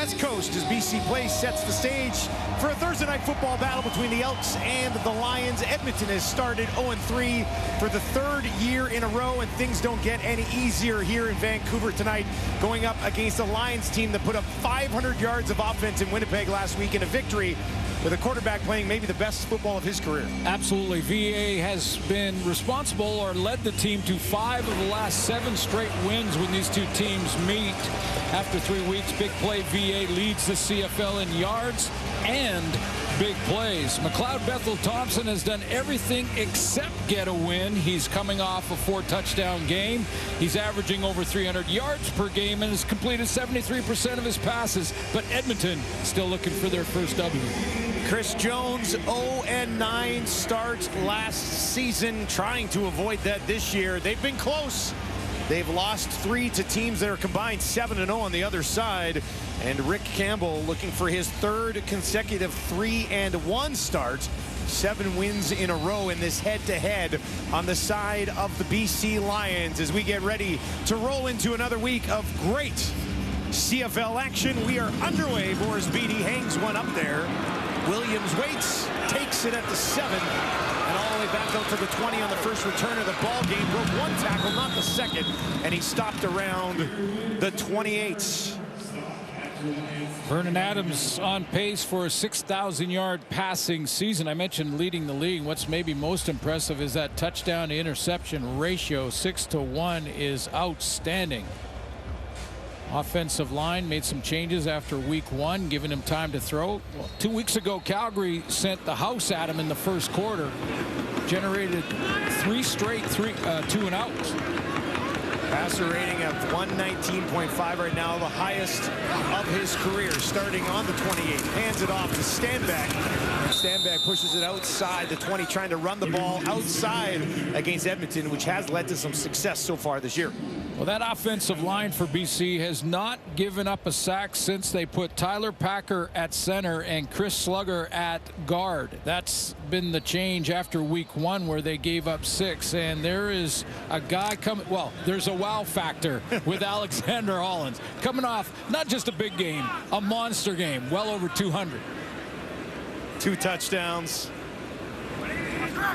West Coast as BC Place sets the stage for a Thursday night football battle between the Elks and the Lions. Edmonton has started 0-3 for the third year in a row, and things don't get any easier here in Vancouver tonight, going up against a Lions team that put up 500 yards of offense in Winnipeg last week in a victory with a quarterback playing maybe the best football of his career. Absolutely. VA has been responsible or led the team to 5 of the last 7 straight wins when these two teams meet. After 3 weeks, Big Play VA leads the CFL in yards and big plays. McLeod Bethel Thompson has done everything except get a win. He's coming off a 4-touchdown game. He's averaging over 300 yards per game and has completed 73% of his passes. But Edmonton still looking for their first W. Chris Jones, 0-9 start last season, trying to avoid that this year. They've been close. They've lost 3 to teams that are combined 7-0 on the other side. And Rick Campbell looking for his 3rd consecutive 3-1 start. 7 wins in a row in this head-to-head on the side of the BC Lions as we get ready to roll into another week of great CFL action. We are underway. Boris Beatty hangs one up there. Williams waits, takes it at the 7, and all the way back out to the 20 on the first return of the ball game. Broke 1 tackle, not the second, and he stopped around the 28. Vernon Adams on pace for a 6,000-yard passing season. I mentioned leading the league. What's maybe most impressive is that touchdown to interception ratio. 6-to-1 is outstanding. Offensive line made some changes after week 1, giving him time to throw. Well, 2 weeks ago, Calgary sent the house at him in the first quarter. Generated 3 straight 2-and-outs. Passer rating of 119.5 right now, the highest of his career, starting on the 28. Hands it off to Stanback. And Stanback pushes it outside the 20, trying to run the ball outside against Edmonton, which has led to some success so far this year. Well, that offensive line for BC has not given up a sack since they put Tyler Packer at center and Chris Slugger at guard. That's been the change after week 1, where they gave up 6. And there is a guy coming. Well, there's a wow factor with Alexander Hollins coming off not just a big game, a monster game, well over 200. 2 touchdowns,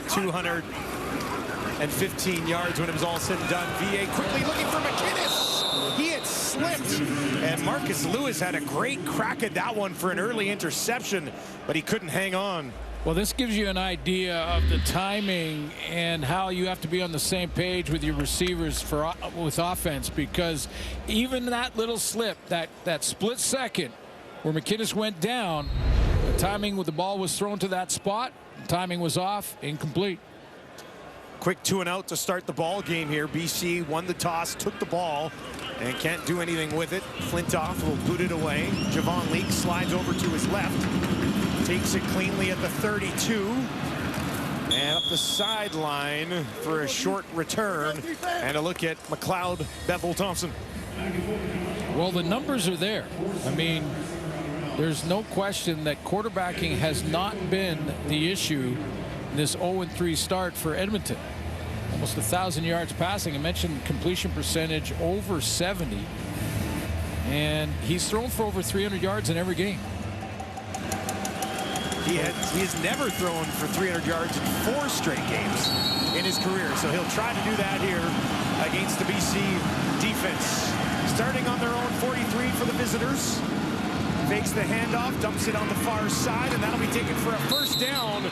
215 yards when it was all said and done. VA quickly looking for McInnes. He had slipped, and Marcus Lewis had a great crack at that one for an early interception, but he couldn't hang on. Well, this gives you an idea of the timing and how you have to be on the same page with your receivers with offense, because even that little slip, that split second where McInnes went down, the timing with the ball was thrown to that spot, the timing was off, incomplete. Quick 2-and-out to start the ball game here. BC won the toss, took the ball, and can't do anything with it. Flintoff will boot it away. Javon Leake slides over to his left. Takes it cleanly at the 32. And up the sideline for a short return. And a look at McLeod Bethel Thompson. Well, the numbers are there. I mean, there's no question that quarterbacking has not been the issue in this 0-3 start for Edmonton. Almost 1,000 yards passing. I mentioned completion percentage over 70. And he's thrown for over 300 yards in every game. He has never thrown for 300 yards in 4 straight games in his career. So he'll try to do that here against the BC defense. Starting on their own 43 for the visitors. Fakes the handoff, dumps it on the far side, and that'll be taken for a first down.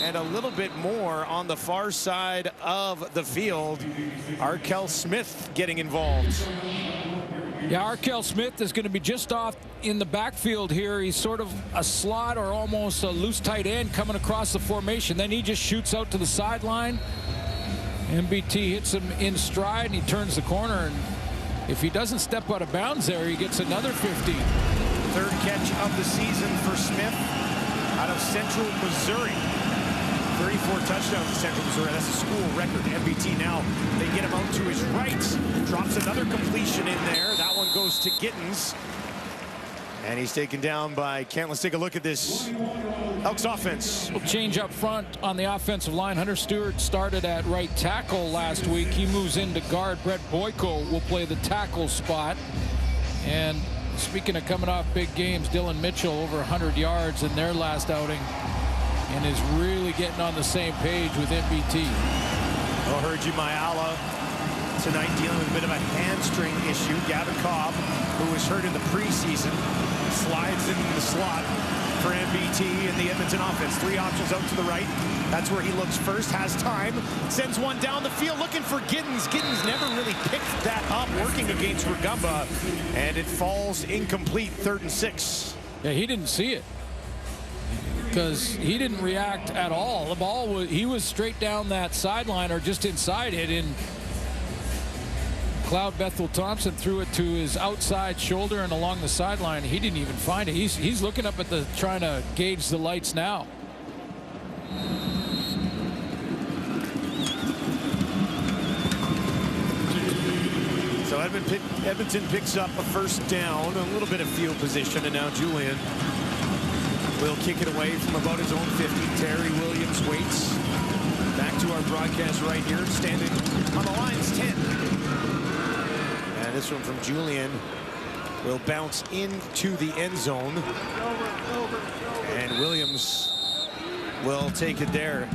And a little bit more on the far side of the field. Arkell Smith getting involved. Yeah, Arkell Smith is going to be just off in the backfield here. He's sort of a slot or almost a loose tight end coming across the formation. Then he just shoots out to the sideline. MBT hits him in stride, and he turns the corner. And if he doesn't step out of bounds there, he gets another 50. 3rd catch of the season for Smith out of Central Missouri. 34 touchdowns in Central Missouri. That's a school record. MBT now, they get him out to his right. Drops another completion in there. That one goes to Gittins. And he's taken down by Kent. Let's take a look at this Elks offense. We'll change up front on the offensive line. Hunter Stewart started at right tackle last week. He moves into guard. Brett Boyko will play the tackle spot. And speaking of coming off big games, Dylan Mitchell over 100 yards in their last outing and is really getting on the same page with MBT. Well, Hergy Mayala tonight dealing with a bit of a hamstring issue. Gavin Cobb, who was hurt in the preseason, slides in the slot for MBT in the Edmonton offense. 3 options out to the right. That's where he looks first, has time, sends one down the field looking for Giddens. Giddens never really picked that up, working against Rugamba, and it falls incomplete, 3rd and 6. Yeah, he didn't see it because he didn't react at all. The ball was, he was straight down that sideline or just inside it, and Cloud Bethel Thompson threw it to his outside shoulder and along the sideline. He didn't even find it. He's looking up at the, trying to gauge the lights now. So Edmonton picks up a 1st down, a little bit of field position, and now Julian will kick it away from about his own 50. Terry Williams waits. Back to our broadcast right here, standing on the Lions 10. And this one from Julian will bounce into the end zone. And Williams will take it there.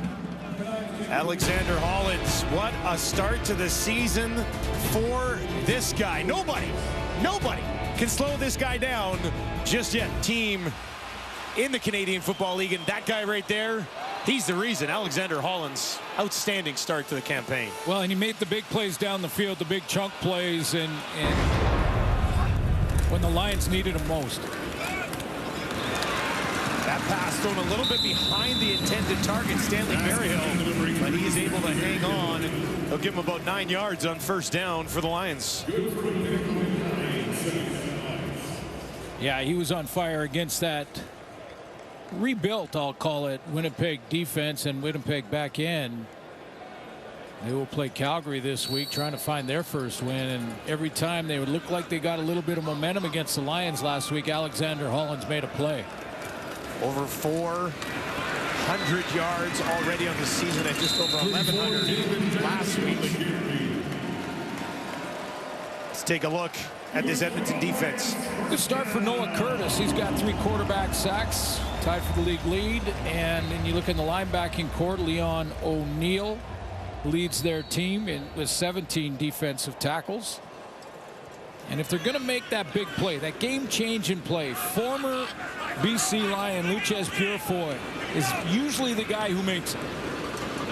Alexander Hollins, what a start to the season for this guy. Nobody can slow this guy down just yet. Team in the Canadian Football League, and that guy right there, he's the reason. Alexander Hollins, outstanding start to the campaign. Well, and he made the big plays down the field, the big chunk plays, and when the Lions needed him most. That pass thrown a little bit behind the intended target, Stanley Berryhill, but he is able to hang on, and he'll give him about 9 yards on 1st down for the Lions. Yeah, he was on fire against that rebuilt, I'll call it, Winnipeg defense, and Winnipeg back in. They will play Calgary this week, trying to find their 1st win, and every time they would look like they got a little bit of momentum against the Lions last week, Alexander Hollins made a play. Over 400 yards already on the season at just over 1,100 last week. Let's take a look at this Edmonton defense. Good start for Noah Curtis. He's got 3 quarterback sacks, tied for the league lead. And then you look in the linebacking court, Leon O'Neill leads their team with 17 defensive tackles. And if they're going to make that big play, that game-changing play, former BC Lion Luchez Purifoy is usually the guy who makes it.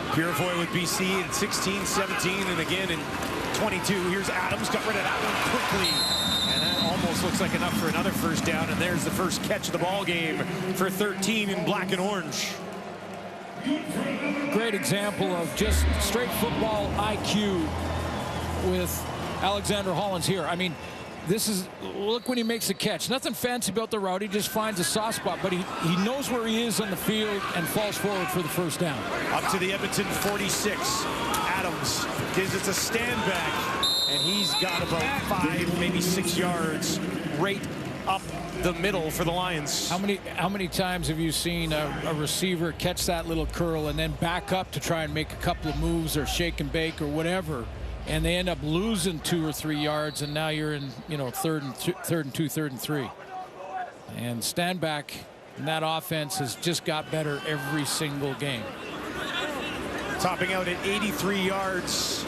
Purifoy with BC in 16, 17, and again in 22. Here's Adams, got rid of that one quickly. And that almost looks like enough for another 1st down. And there's the first catch of the ball game for 13 in black and orange. Great example of just straight football IQ with Alexander Hollins here. I mean, this is, look when he makes a catch. Nothing fancy about the route. He just finds a soft spot, but he knows where he is on the field and falls forward for the 1st down. Up to the Edmonton 46. Adams gives it a stand back, and he's got about 5, maybe 6 yards right up the middle for the Lions. How many times have you seen a receiver catch that little curl and then back up to try and make a couple of moves or shake and bake or whatever, and they end up losing 2 or 3 yards, and now you're in, you know, 3rd and 2, 3rd and 3. And stand back in that offense has just got better every single game. Topping out at 83 yards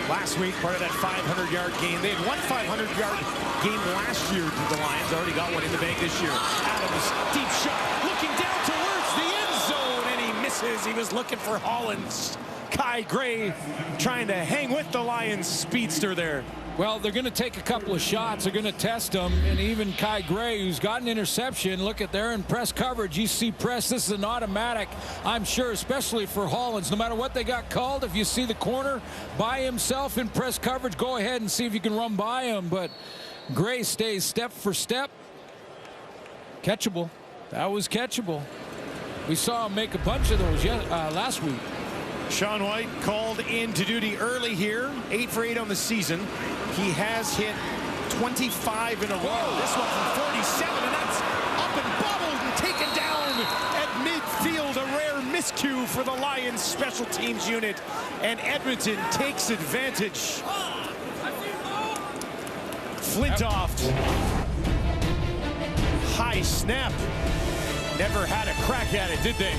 last week, part of that 500-yard game. They had one 500-yard game last year to the Lions. Already got one in the bank this year. Adams, deep shot, looking down towards the end zone, and he misses. He was looking for Hollins. Kai Gray trying to hang with the Lions speedster there. Well, they're going to take a couple of shots. They're going to test them. And even Kai Gray, who's got an interception, look at there in press coverage. You see press. This is an automatic, I'm sure, especially for Hollins. No matter what they got called, if you see the corner by himself in press coverage, go ahead and see if you can run by him. But Gray stays step for step. Catchable. That was catchable. We saw him make a bunch of those last week. Sean White called into duty early here, 8 for 8 on the season. He has hit 25 in a row. This one from 47, and that's up and bobbled and taken down at midfield. A rare miscue for the Lions special teams unit, and Edmonton takes advantage. Flintoff high snap. Never had a crack at it, did they?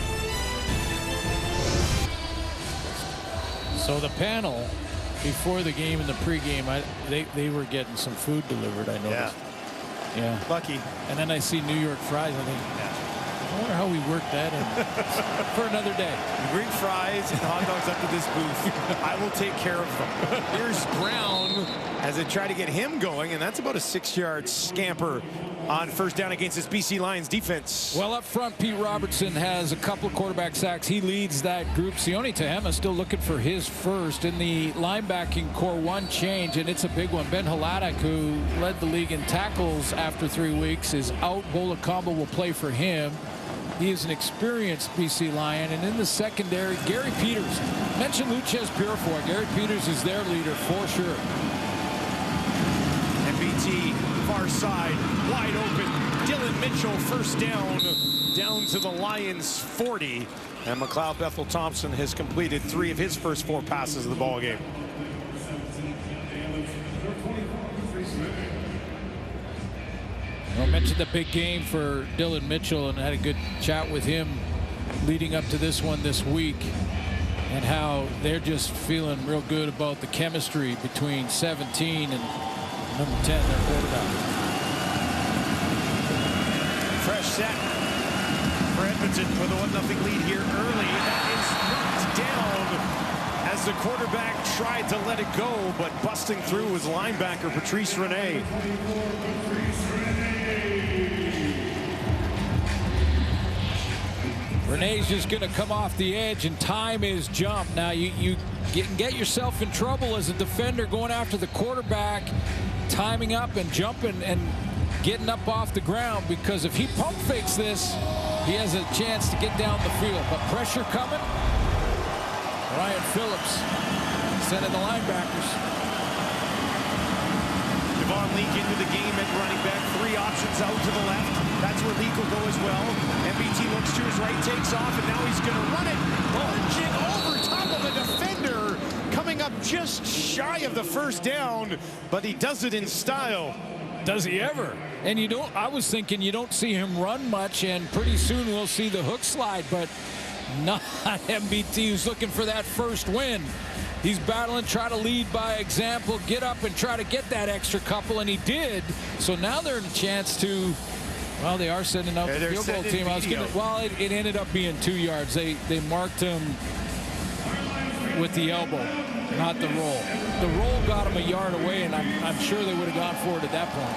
So the panel before the game and the pregame, they were getting some food delivered, I noticed. Yeah. Lucky. And then I see New York fries. I think, I wonder how we work that in for another day. You bring fries and hot dogs up to this booth. I will take care of them. Here's Brown as they try to get him going, and that's about a 6-yard scamper on first down against this BC Lions defense. Well, up front, Pete Robertson has a couple of quarterback sacks. He leads that group. Sione Tehama still looking for his first. In the linebacking core, one change, and it's a big one. Ben Haladak, who led the league in tackles after 3 weeks, is out. Bola Combo will play for him. He is an experienced BC Lion. And in the secondary, Gary Peters. Mentioned Luchez Purifoy. Gary Peters is their leader for sure. MBT, far side, wide open. Dylan Mitchell, first down to the Lions 40. And McLeod Bethel Thompson has completed 3 of his first 4 passes of the ball game. I mentioned the big game for Dylan Mitchell and had a good chat with him leading up to this one this week, and how they're just feeling real good about the chemistry between 17 and number 10, their quarterback. Fresh set for Edmonton with a 1-0 lead here early. That is knocked down as the quarterback tried to let it go, but busting through was linebacker Patrice Rene. Renee's just going to come off the edge, and time is jumped. Now you can get yourself in trouble as a defender going after the quarterback, timing up and jumping and getting up off the ground, because if he pump fakes this, he has a chance to get down the field. But pressure coming. Ryan Phillips sending the linebackers. Devon Leake into the game at running back. 3 options out to the left. That's where Leake will go as well. MBT looks to his right, takes off, and now he's going to run it. Lunging over top of the defender. Coming up just shy of the first down, but he does it in style. Does he ever? And you don't, I was thinking you don't see him run much, and pretty soon we'll see the hook slide, but not MBT, who's looking for that first win. He's battling, try to lead by example, get up and try to get that extra couple, and he did. So now they're in a chance to, well, they are sending out the field goal team. It ended up being 2 yards. They marked him with the elbow, not the roll. The roll got him a yard away, and I'm sure they would have gone for it at that point.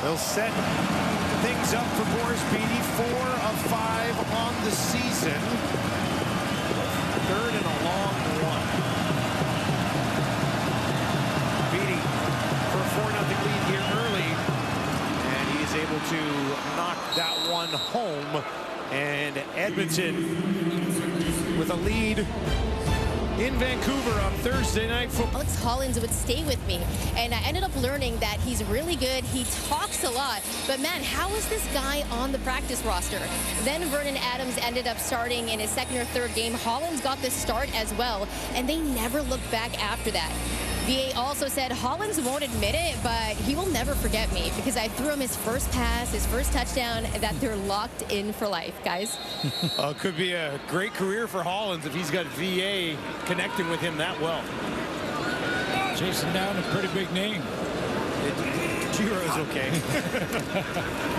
They'll set things up for Boris Beatty. 4 of 5 on the season. 3rd and a long one. Beatty for a 4-0 lead here early, and he is able to knock that one home. And Edmonton with a lead in Vancouver on Thursday Night Football. Alex Hollins would stay with me, and I ended up learning that he's really good. He talks a lot, but man, how is this guy on the practice roster? Then Vernon Adams ended up starting in his 2nd or 3rd game. Hollins got the start as well, and they never looked back after that. VA also said Hollins won't admit it, but he will never forget me because I threw him his first pass, his first touchdown, and that they're locked in for life, guys. Could be a great career for Hollins if he's got VA connecting with him that well. Chasing down a pretty big name. Giro's okay.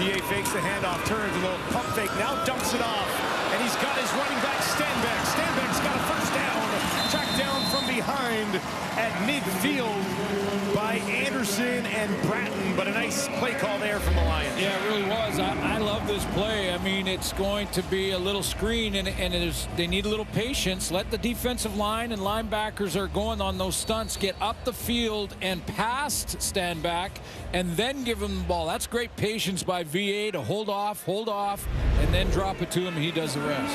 VA fakes the handoff, turns a little pump fake, now dumps it off, and he's got his running back Stanback. Stanback's got a first down, tracked down from behind at midfield by Anderson and Bratton, but a nice play call there from the Lions. Yeah, it really was. I love this play. I mean, it's going to be a little screen, and they need a little patience. Let the defensive line and linebackers are going on those stunts, get up the field and past Stanback, and then give him the ball. That's great patience by VA to hold off, and then drop it to him, and he does the rest.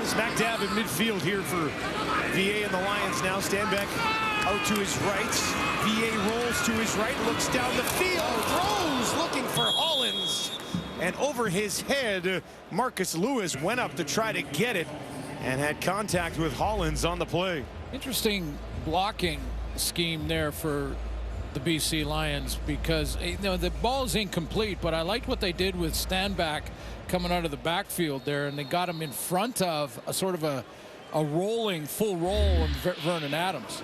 Smack dab in midfield here for VA and the Lions now. Stanback out to his right. VA rolls to his right, looks down the field, throws, looking for Hollins. And over his head, Marcus Lewis went up to try to get it and had contact with Hollins on the play. Interesting blocking scheme there for the BC Lions, because the ball is incomplete, but I liked what they did with Stanback coming out of the backfield there, and they got him in front of a sort of a rolling full roll of Vernon Adams.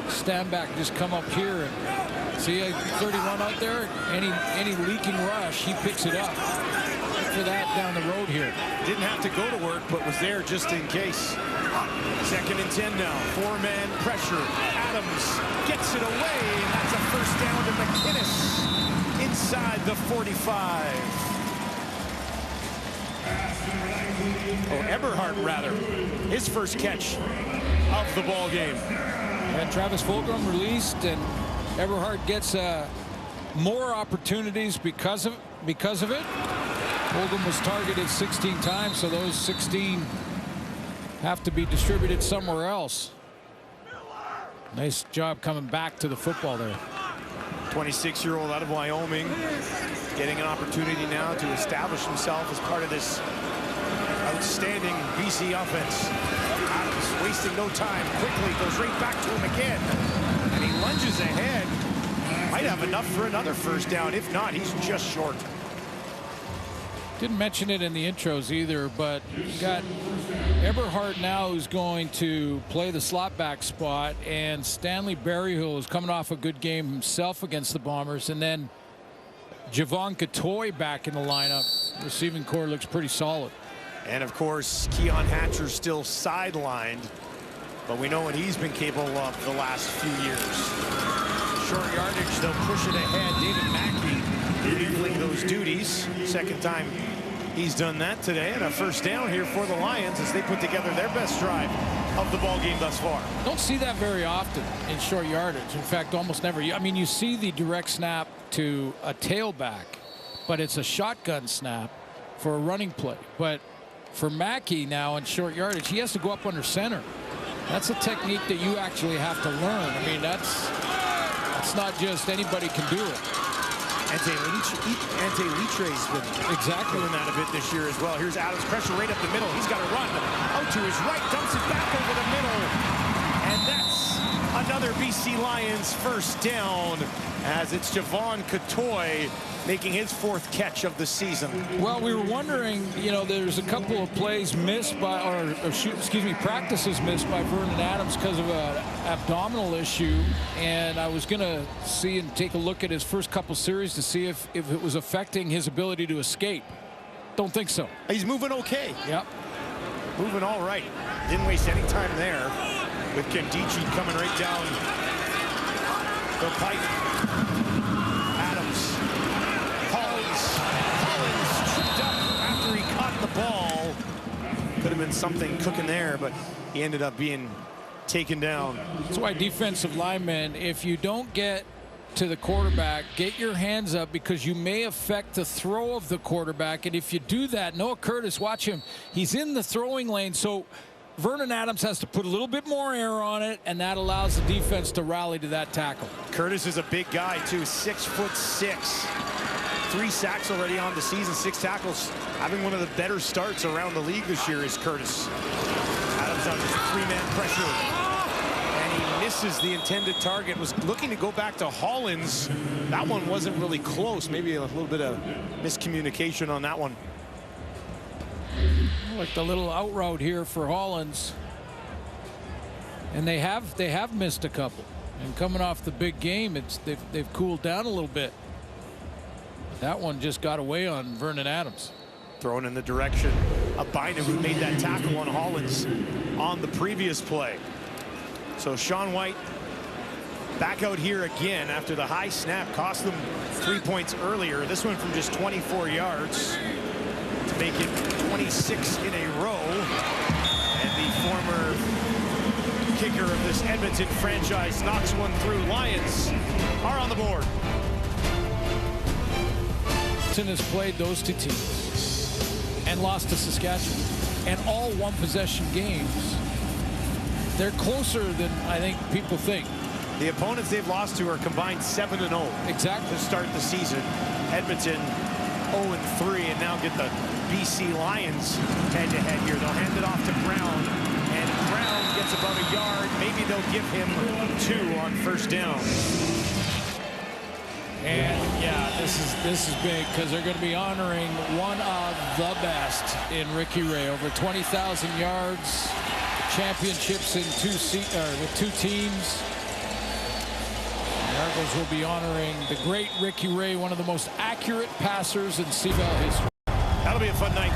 Stanback just come up here and see 31 out there. Any leaking rush, he picks it up. For that down the road here. Didn't have to go to work, but was there just in case. 2nd and 10 now. 4-man pressure. Adams gets it away, and that's a first down to McInnes inside the 45. Eberhardt, rather. His first catch of the ball game. And Travis Fulgham released, and Eberhardt gets more opportunities because of it. Fulgham was targeted 16 times, so those 16 have to be distributed somewhere else. Nice job coming back to the football there. 26-year-old out of Wyoming, getting an opportunity now to establish himself as part of this outstanding BC offense. Adams wasting no time, quickly goes right back to him again, and he lunges ahead. Might have enough for another first down. If not, he's just short. Didn't mention it in the intros either, but you got Eberhardt now who's going to play the slot back spot, and Stanley Berryhill is coming off a good game himself against the Bombers, and then Javon Katoy back in the lineup. Receiving core looks pretty solid. And of course, Keon Hatcher still sidelined, but we know what he's been capable of the last few years. Short yardage, they'll push it ahead. David Mackey handling those duties. Second time he's done that today, and a first down here for the Lions as they put together their best drive of the ball game thus far. Don't see that very often in short yardage. In fact, almost never. I mean, you see the direct snap to a tailback, but it's a shotgun snap for a running play. But for Mackey now in short yardage, he has to go up under center. That's a technique that you actually have to learn. I mean, that's not just anybody can do it. Ante Litre's been doing that a bit this year as well. Here's Adams, pressure right up the middle. He's got to run out to his right, dumps it back over the middle. And that's another BC Lions first down, as it's Javon Katoy making his 4th catch of the season. Well, we were wondering, there's a couple of plays missed by, practices missed by Vernon Adams because of an abdominal issue, and I was going to see and take a look at his first couple series to see if it was affecting his ability to escape. Don't think so. He's moving okay. Yep. Moving all right. Didn't waste any time there with Kendichi coming right down the pipe. Adams. Collins tripped up after he caught the ball. Could have been something cooking there, but he ended up being taken down. That's why defensive linemen, if you don't get to the quarterback, get your hands up, because you may affect the throw of the quarterback. And if you do that, Noah Curtis, watch him. He's in the throwing lane, so Vernon Adams has to put a little bit more air on it, and that allows the defense to rally to that tackle. Curtis is a big guy, too, 6'6". 3 sacks already on the season, 6 tackles. Having one of the better starts around the league this year is Curtis. Adams on just 3-man pressure. And he misses the intended target. Was looking to go back to Hollins. That one wasn't really close. Maybe a little bit of miscommunication on that one. Like the little out route here for Hollins. And they have missed a couple. And coming off the big game, they've cooled down a little bit. That one just got away on Vernon Adams. Thrown in the direction of Bynum, who made that tackle on Hollins on the previous play. So Sean White back out here again after the high snap cost them 3 points earlier. This one from just 24 yards to make it 26 in a row. And the former kicker of this Edmonton franchise knocks one through. Lions are on the board. Has played those 2 teams and lost to Saskatchewan, and all one-possession games. They're closer than I think people think. The opponents they've lost to are combined 7-0. Exactly. To start the season. Edmonton 0-3, and now get the BC Lions head-to-head here. They'll hand it off to Brown, and Brown gets about a yard. Maybe they'll give him 2 on first down. And yeah, this is big because they're going to be honoring one of the best in Ricky Ray. Over 20,000 yards, championships in with two teams. The Argos will be honoring the great Ricky Ray, one of the most accurate passers in CFL history. That'll be a fun night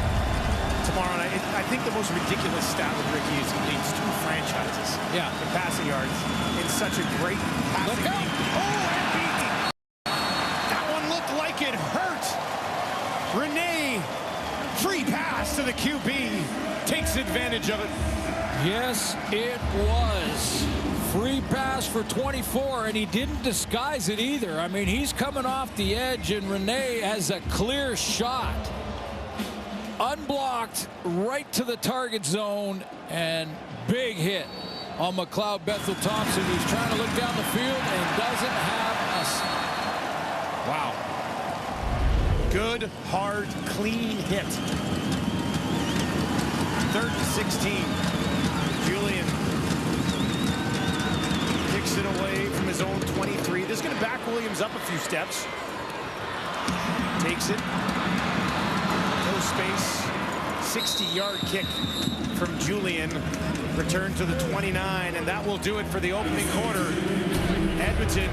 tomorrow night. I think the most ridiculous stat with Ricky is he leads 2 franchises in passing yards in such a great passing game. Oh, and beat. That one looked like it hurt. Rene, free pass to the QB, takes advantage of it. Yes, it was. Free pass for 24, and he didn't disguise it either. I mean, he's coming off the edge, and Rene has a clear shot. Unblocked, right to the target zone, and big hit on McLeod Bethel Thompson, who's trying to look down the field and doesn't have a... Wow. Good, hard, clean hit. 3rd and 16. Julian kicks it away from his own 23. This is going to back Williams up a few steps. Takes it. No space. 60-yard kick from Julian. Return to the 29, and that will do it for the opening quarter. Edmonton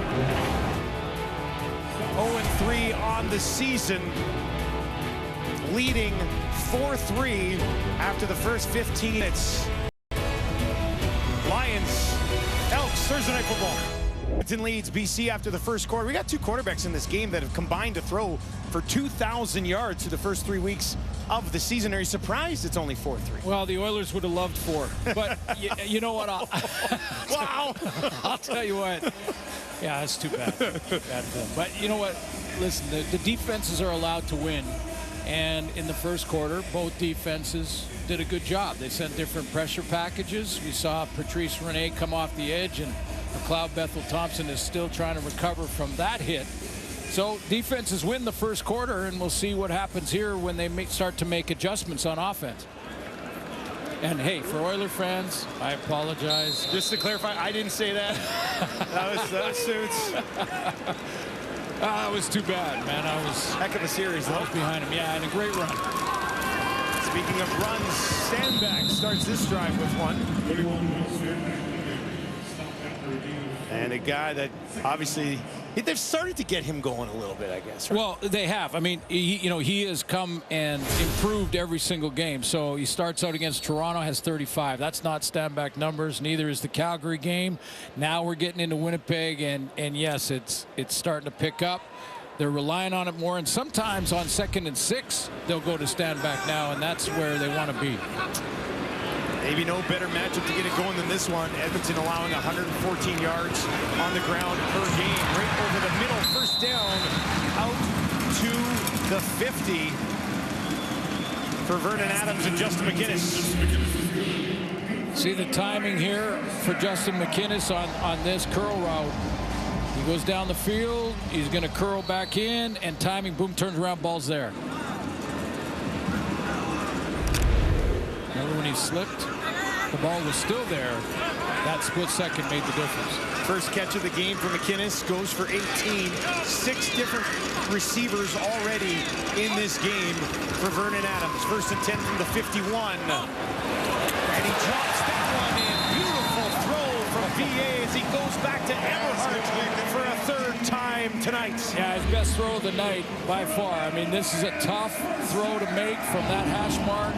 0-3 on the season, leading 4-3 after the first 15 minutes. Lions, Elks, Thursday Night Football. Edmonton leads BC after the first quarter. We got 2 quarterbacks in this game that have combined to throw for 2,000 yards through the first 3 weeks of the season. Are you surprised it's only 4-3? Well, the Oilers would have loved 4, but you know what? Wow! I'll tell you what. Yeah, that's too bad. Bad for them. But you know what? Listen, the defenses are allowed to win, and in the first quarter, both defenses did a good job. They sent different pressure packages. We saw Patrice Rene come off the edge, and McLeod Bethel Thompson is still trying to recover from that hit. So defenses win the first quarter, and we'll see what happens here when they start to make adjustments on offense. And hey, for Oiler fans, I apologize. Just to clarify, I didn't say that. that was Suits. That was too bad, man. Heck of a series, though. I was behind him, yeah, and a great run. Speaking of runs, Sandback starts this drive with one. And a guy that obviously they've started to get him going a little bit, I guess. Right? Well, they have. I mean, he has come and improved every single game. So he starts out against Toronto, has 35. That's not Sandback numbers. Neither is the Calgary game. Now we're getting into Winnipeg, and yes, it's starting to pick up. They're relying on it more, and sometimes on 2nd and 6, they'll go to Sandback now, and that's where they want to be. Maybe no better matchup to get it going than this one. Edmonton allowing 114 yards on the ground per game. Right over the middle, first down, out to the 50 for Vernon Adams and Justin McInnes. See the timing here for Justin McInnes on this curl route. He goes down the field, he's going to curl back in, and timing, boom, turns around, ball's there. Remember when he slipped? The ball was still there. That split second made the difference. First catch of the game for McInnes, goes for 18. 6 different receivers already in this game for Vernon Adams. First and 10 from the 51. And he drops that one in. Beautiful throw from VA as he goes back to Eberhardt for a 3rd time tonight. Yeah, his best throw of the night by far. I mean, this is a tough throw to make from that hash mark.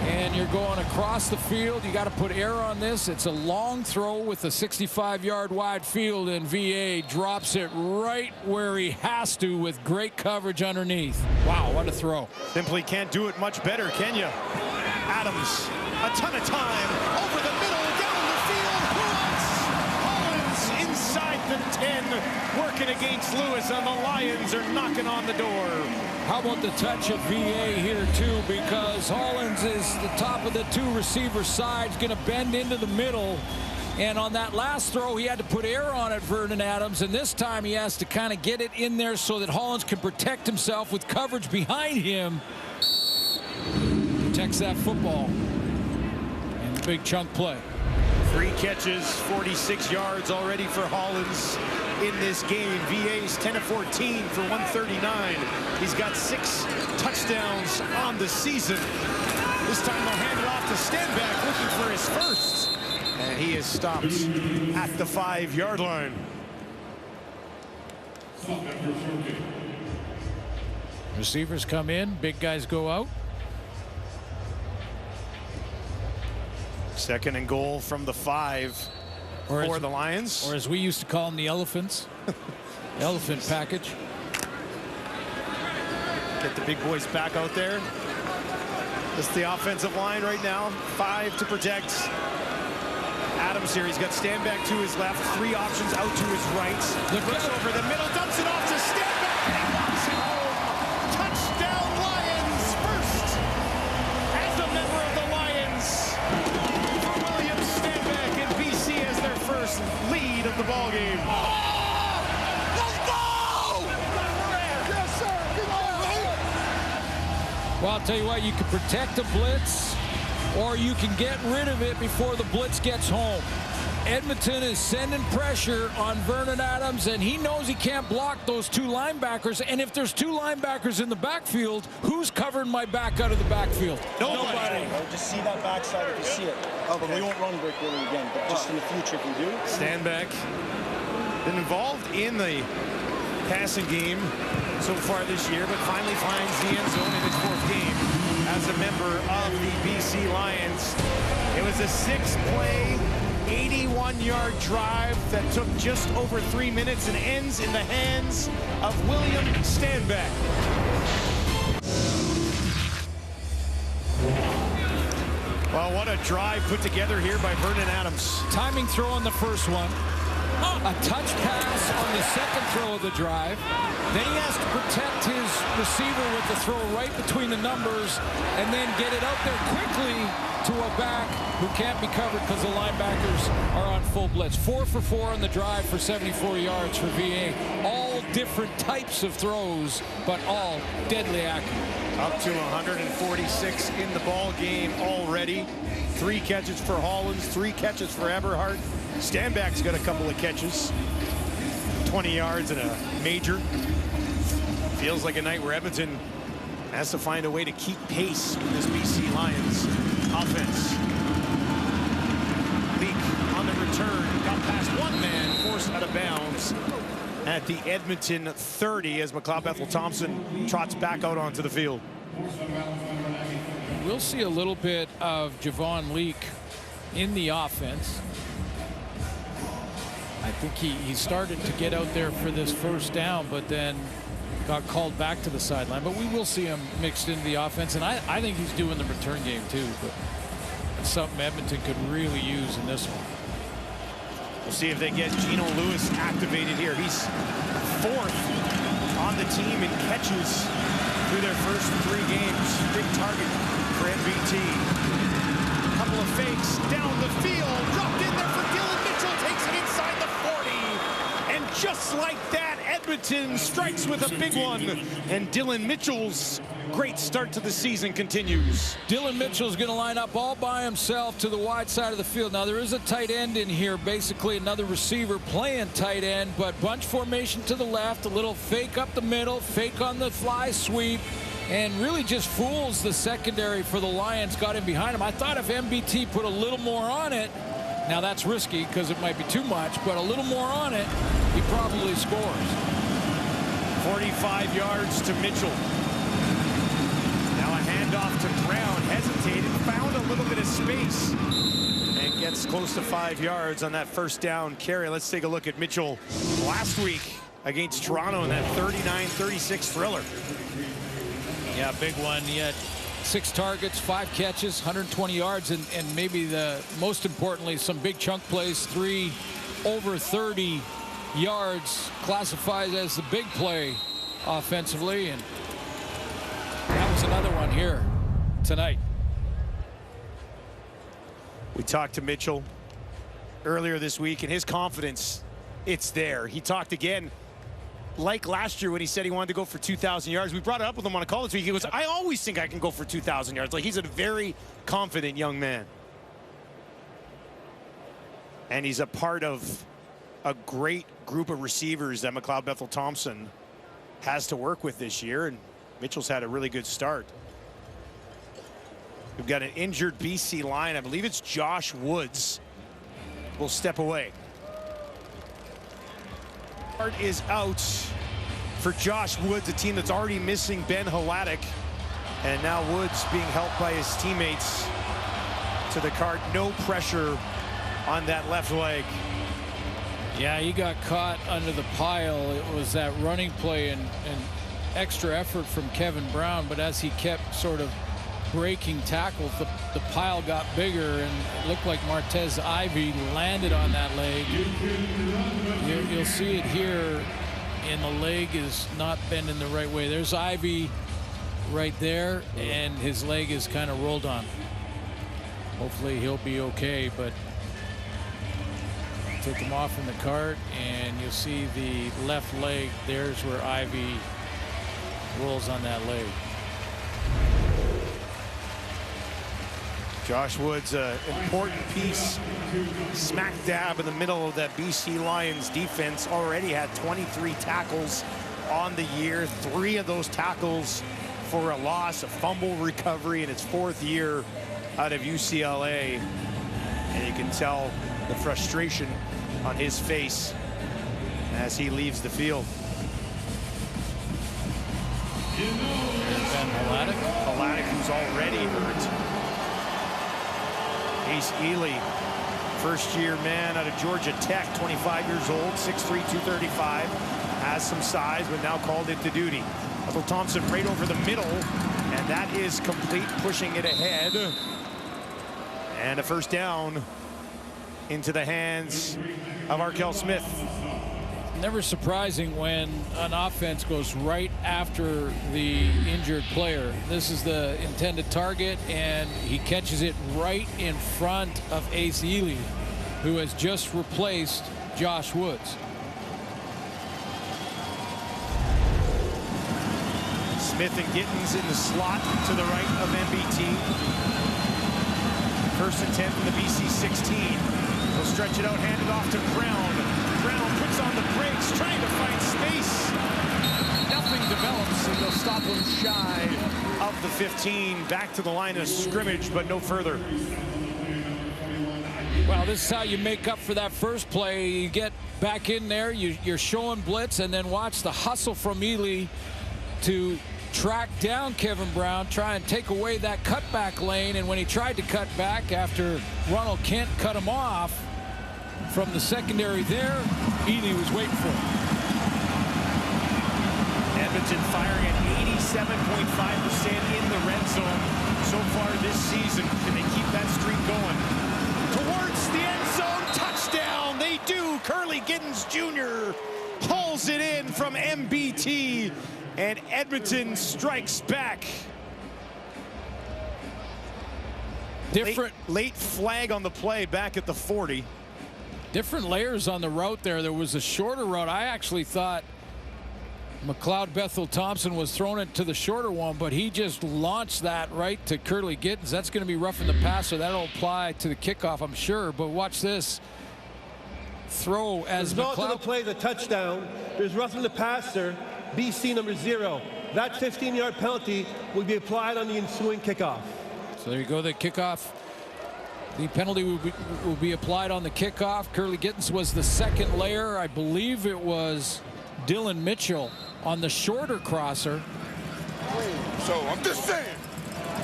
And you're going across the field. You got to put air on this. It's a long throw with a 65-yard wide field, and VA drops it right where he has to with great coverage underneath. Wow, what a throw. Simply can't do it much better, can you? Adams, a ton of time, over the middle, down the field. Who else? Hollins inside the 10, working against Lewis, and the Lions are knocking on the door. How about the touch of VA here, too, because Hollins is the top of the 2 receiver sides, going to bend into the middle. And on that last throw, he had to put air on it, Vernon Adams, and this time he has to kind of get it in there so that Hollins can protect himself with coverage behind him. Protects that football. And the big chunk play. 3 catches, 46 yards already for Hollins. in this game. VA's 10 of 14 for 139. He's got 6 touchdowns on the season. This time they'll hand it off to Stenbeck, looking for his first. And he is stopped at the 5-yard line. Receivers come in, big guys go out. Second and goal from the 5 for the Lions. Or as we used to call them, the elephants. The elephant package. Get the big boys back out there. This is the offensive line right now. 5 to protect. Adams here. He's got Stenbeck to his left. 3 options out to his right. Looks over the middle, dumps it off to Stenbeck, and he walks it home. Touchdown Lions, first as a member of the Lions for William Stenbeck, and BC as their first lead of the ball game. Let's go! Yes, sir. Well, I'll tell you what, you can protect the blitz, or you can get rid of it before the blitz gets home. Edmonton is sending pressure on Vernon Adams, and he knows he can't block those 2 linebackers. And if there's 2 linebackers in the backfield, who's covering my back out of the backfield? Nobody. Just see that backside if you see it. But we won't run brick really again. But just in the future, if we do. Stenbeck been involved in the passing game so far this year, but finally finds the end zone in his 4th game as a member of the BC Lions. It was a 6-play, 81-yard drive that took just over 3 minutes and ends in the hands of William Stenbeck. Well, what a drive put together here by Vernon Adams. Timing throw on the first one. A touch pass on the second throw of the drive. Then he has to protect his receiver with the throw right between the numbers and then get it out there quickly to a back who can't be covered because the linebackers are on full blitz. 4 for 4 on the drive for 74 yards for VA. All different types of throws, but all deadly accurate. Up to 146 in the ball game already. 3 catches for Hollins, 3 catches for Eberhardt. Stenbeck's got a couple of catches. 20 yards and a major. Feels like a night where Edmonton has to find a way to keep pace with this BC Lions offense. Leak on the return. Got past 1 man, forced out of bounds at the Edmonton 30 as McLeod Bethel-Thompson trots back out onto the field. We'll see a little bit of Javon Leak in the offense. I think he started to get out there for this first down, but then got called back to the sideline. But we will see him mixed into the offense, and I think he's doing the return game too. But it's something Edmonton could really use in this one. We'll see if they get Geno Lewis activated here. He's 4th on the team in catches through their first 3 games. Big target for MBT. Couple of fakes down the field. Dropped in there for Dylan Mitchell. Takes it inside the 40. And just like that, Edmonton strikes with a big one. And Dylan Mitchell's great start to the season continues. Dylan Mitchell's going to line up all by himself to the wide side of the field. Now, there is a tight end in here, basically another receiver playing tight end, but bunch formation to the left, a little fake up the middle, fake on the fly sweep, and really just fools the secondary for the Lions. Got him behind him. I thought if MBT put a little more on it, now that's risky because it might be too much, but a little more on it, he probably scores. 45 yards to Mitchell. Now a handoff to Brown. Hesitated, found a little bit of space, and gets close to 5 yards on that first down carry. Let's take a look at Mitchell last week against Toronto in that 39-36 thriller. Yeah, big one. He had 6 targets, 5 catches, 120 yards, and maybe the most importantly, some big chunk plays, 3 over 30 yards, classified as the big play offensively, and that was another one here tonight. We talked to Mitchell earlier this week, and his confidence, it's there. He talked again like last year when he said he wanted to go for 2,000 yards. We brought it up with him on a call this week. He goes, I always think I can go for 2,000 yards. Like, he's a very confident young man. And he's a part of a great group of receivers that McLeod Bethel-Thompson has to work with this year, and Mitchell's had a really good start. We've got an injured BC line. I believe it's Josh Woods will step away. Part is out for Josh Woods, a team that's already missing Ben Hladek, and now Woods being helped by his teammates to the cart. No pressure on that left leg. Yeah, he got caught under the pile. It was that running play and extra effort from Kevin Brown, but as he kept sort of breaking tackles, the pile got bigger, and it looked like Martez Ivy landed on that leg. You'll see it here, and the leg is not bending the right way. There's Ivy right there, and his leg is kind of rolled on. Hopefully he'll be okay, but took him off in the cart, and you'll see the left leg. There's where Ivy rolls on that leg. Josh Woods, an important piece, smack dab in the middle of that BC Lions defense. Already had 23 tackles on the year. 3 of those tackles for a loss, a fumble recovery in its 4th year out of UCLA. And you can tell the frustration on his face as he leaves the field. Ben Hladek, who's already hurt. Ace Ely, first-year man out of Georgia Tech, 25 years old, 6'3", 235, has some size, but now called into duty. Bethel-Thompson right over the middle, and that is complete, pushing it ahead. And a first down into the hands of Arkell Smith. Never surprising when an offense goes right after the injured player. This is the intended target, and he catches it right in front of Ace Ely, who has just replaced Josh Woods. Smith and Gittens in the slot to the right of MBT. First and 10 from the BC 16. He'll stretch it out, hand it off to Brown. Brown puts on the brakes, trying to find space. Nothing develops, and they'll stop him shy of the 15. Back to the line of scrimmage, but no further. Well, this is how you make up for that first play. You get back in there, you're showing blitz, and then watch the hustle from Ely to track down Kevin Brown, try and take away that cutback lane. And when he tried to cut back after Ronald Kent cut him off from the secondary there, Ely was waiting for him. Edmonton firing at 87.5% in the red zone so far this season. Can they keep that streak going? Towards the end zone, touchdown! They do! Curly Gittens Jr. hauls it in from MBT, and Edmonton strikes back. Different late flag on the play back at the 40. Different layers on the route there. There was a shorter route. I actually thought McLeod Bethel-Thompson was throwing it to the shorter one, but he just launched that right to Curly Gittens. That's going to be rough in the pass, so that'll apply to the kickoff, I'm sure. But watch this throw as McLeod. To the play, the touchdown. There's roughing the passer, BC number 0. That 15-yard penalty will be applied on the ensuing kickoff. So there you go, the kickoff. The penalty will be applied on the kickoff. Curly Gittens was the second layer. I believe it was Dylan Mitchell on the shorter crosser. So I'm just saying,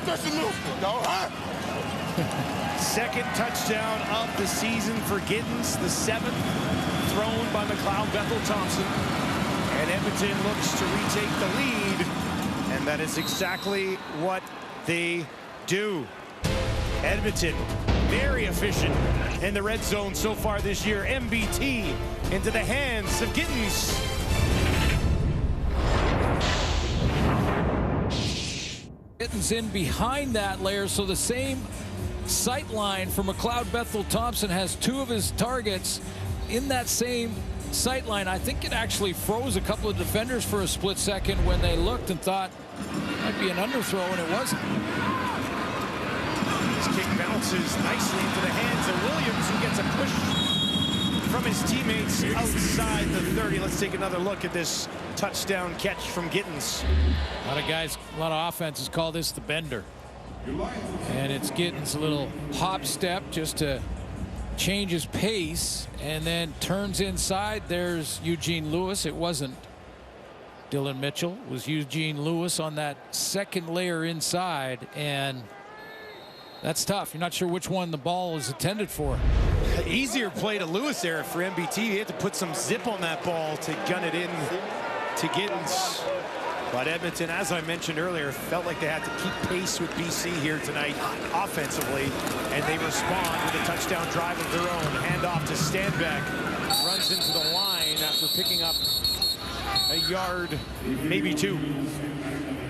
that's a move, though, huh? Second touchdown of the season for Gittens, the 7th thrown by McLeod Bethel-Thompson. And Edmonton looks to retake the lead, and that is exactly what they do. Edmonton, very efficient in the red zone so far this year. MBT into the hands of Gittens. Gittens in behind that layer, so the same sight line for McLeod Bethel-Thompson has 2 of his targets in that same sight line. I think it actually froze a couple of defenders for a split second when they looked and thought it might be an underthrow, and it wasn't. This kick bounces nicely into the hands of Williams, who gets a push from his teammates outside the 30. Let's take another look at this touchdown catch from Gittins. A lot of guys, a lot of offenses call this the bender. And it's Gittins' a little hop step just to change his pace, and then turns inside. There's Eugene Lewis. It wasn't Dylan Mitchell. It was Eugene Lewis on that second layer inside, and that's tough. You're not sure which one the ball is intended for. Easier play to Lewis there for MBT. He had to put some zip on that ball to gun it in to Gittins. But Edmonton, as I mentioned earlier, felt like they had to keep pace with BC here tonight offensively, and they respond with a touchdown drive of their own. Handoff to Stanback, runs into the line after picking up a yard, maybe two.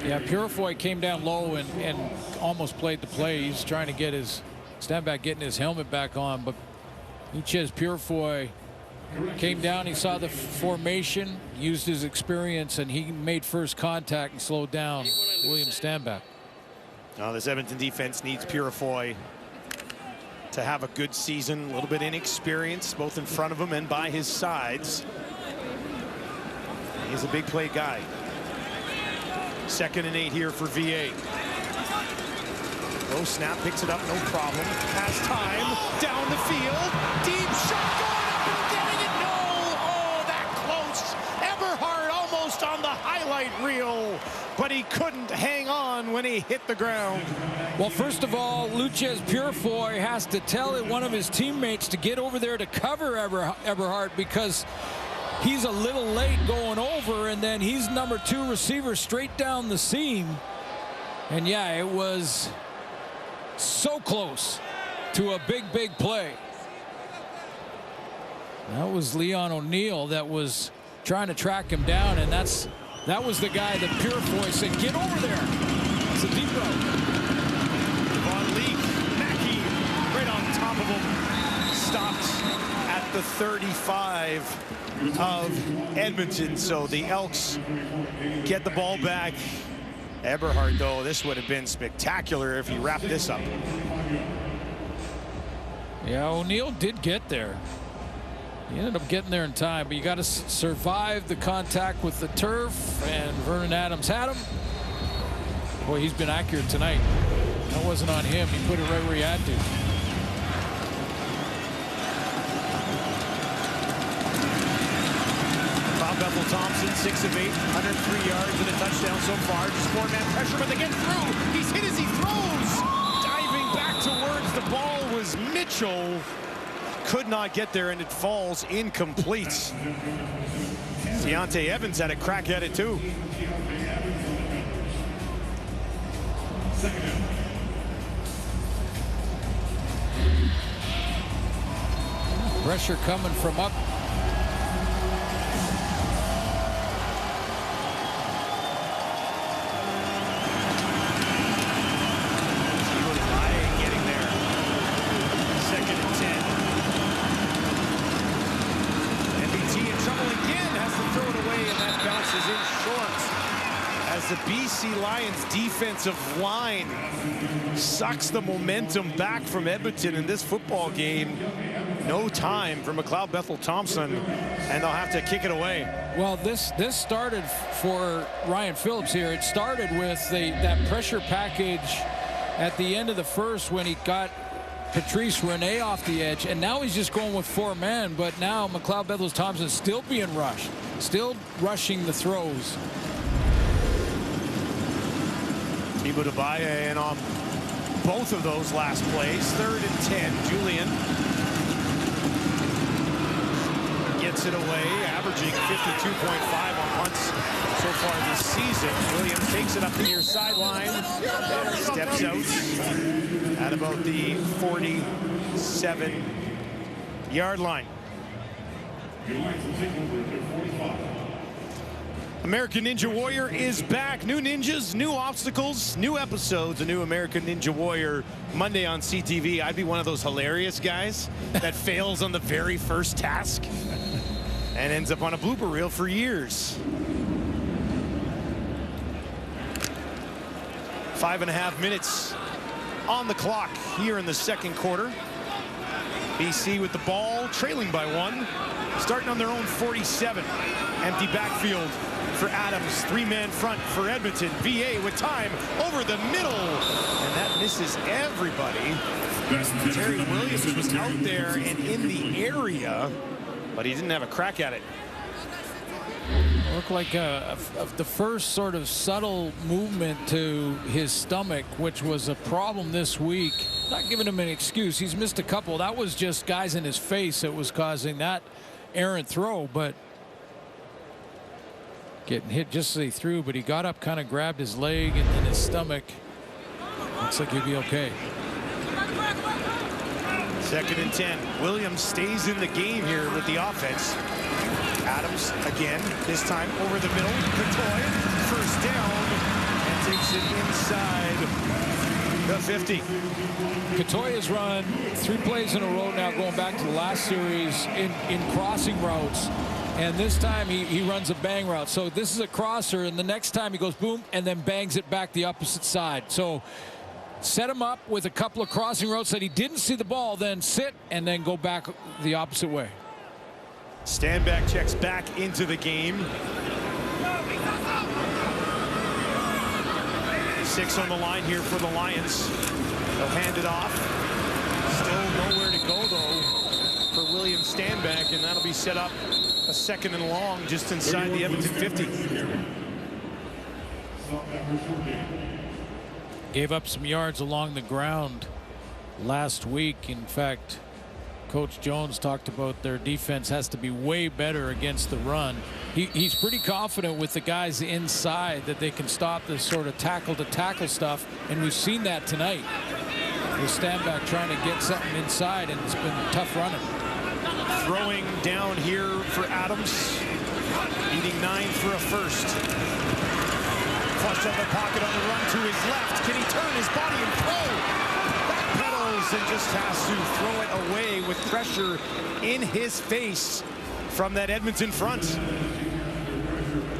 Yeah, Purifoy came down low and almost played the play. He's trying to get his Stanback getting his helmet back on, but Luchez Purifoy came down, he saw the formation, used his experience, and he made first contact and slowed down William Stanback. Now this Edmonton defense needs Purifoy to have a good season. A little bit inexperienced, both in front of him and by his sides. He's a big play guy. 2nd and 8 here for VA. Low snap, picks it up, no problem. Has time, down the field, deep shot, going up and getting it. No, oh, that close. Eberhard almost on the highlight reel, but he couldn't hang on when he hit the ground. Well, first of all, Luchez Purifoy has to tell one of his teammates to get over there to cover Eberhard, because he's a little late going over, and then he's number 2 receiver straight down the seam. And yeah, it was so close to a big play. That was Leon O'Neill that was trying to track him down, and that was the guy that Purifoy said, get over there. It's a deep road. Von Leek, Mackey, right on top of him. Stopped at the 35 of Edmonton. So the Elks get the ball back. Eberhard, though, this would have been spectacular if he wrapped this up. Yeah, O'Neill did get there. He ended up getting there in time, but you got to survive the contact with the turf, and Vernon Adams had him. Boy, he's been accurate tonight. That wasn't on him. He put it right where he had to. Bethel Thompson, 6 of 8, 103 yards and a touchdown so far. Just 4-man pressure, but they get through. He's hit as he throws. Diving back towards the ball was Mitchell. Could not get there, and it falls incomplete. Deontay Evans had a crack at it too. Pressure coming from up. The BC Lions defensive line sucks the momentum back from Edmonton in this football game. No time for McLeod Bethel Thompson, and they'll have to kick it away. Well, this started for Ryan Phillips here. It started with that pressure package at the end of the first when he got Patrice Rene off the edge, and now he's just going with 4 men. But now McLeod Bethel Thompson still being rushed, still rushing the throws. Thibaut Debaye in on both of those last plays. 3rd and 10. Julian gets it away, averaging 52.5 on punts so far this season. Williams takes it up the near sideline, steps out at about the 47-yard line. American Ninja Warrior is back. New ninjas, new obstacles, new episodes. A new American Ninja Warrior Monday on CTV. I'd be one of those hilarious guys that fails on the very first task and ends up on a blooper reel for years. 5.5 minutes on the clock here in the second quarter. BC with the ball. 0, trailing by 1, starting on their own 47. Empty backfield for Adams, 3-man front for Edmonton. VA with time over the middle, and that misses everybody. Terry Williams was out there and in the area, but he didn't have a crack at it. Looked like the first sort of subtle movement to his stomach, which was a problem this week. Not giving him an excuse. He's missed a couple. That was just guys in his face that was causing that errant throw, but getting hit just as he threw, but he got up, kind of grabbed his leg and then his stomach. Looks like he'll be okay. 2nd and 10. Williams stays in the game here with the offense. Adams again, this time over the middle. Couture, first down, and takes it inside the 50. Couture has run 3 plays in a row now, going back to the last series in crossing routes. And this time he runs a bang route. So this is a crosser, and the next time he goes boom and then bangs it back the opposite side. So set him up with a couple of crossing routes that he didn't see the ball, then sit and then go back the opposite way. Stanback checks back into the game. 6 on the line here for the Lions. They'll hand it off. Still nowhere to go, though, for William Stanback, and that'll be set up a 2nd and long just inside the Edmonton 50. Gave up some yards along the ground last week. In fact, Coach Jones talked about their defense has to be way better against the run. He's pretty confident with the guys inside that they can stop this sort of tackle-to-tackle stuff, and we've seen that tonight. With Stanback trying to get something inside, and it's been tough running. Throwing down here for Adams. Needing 9 for a first. Flush out the pocket on the run to his left. Can he turn his body and throw? And just has to throw it away with pressure in his face from that Edmonton front.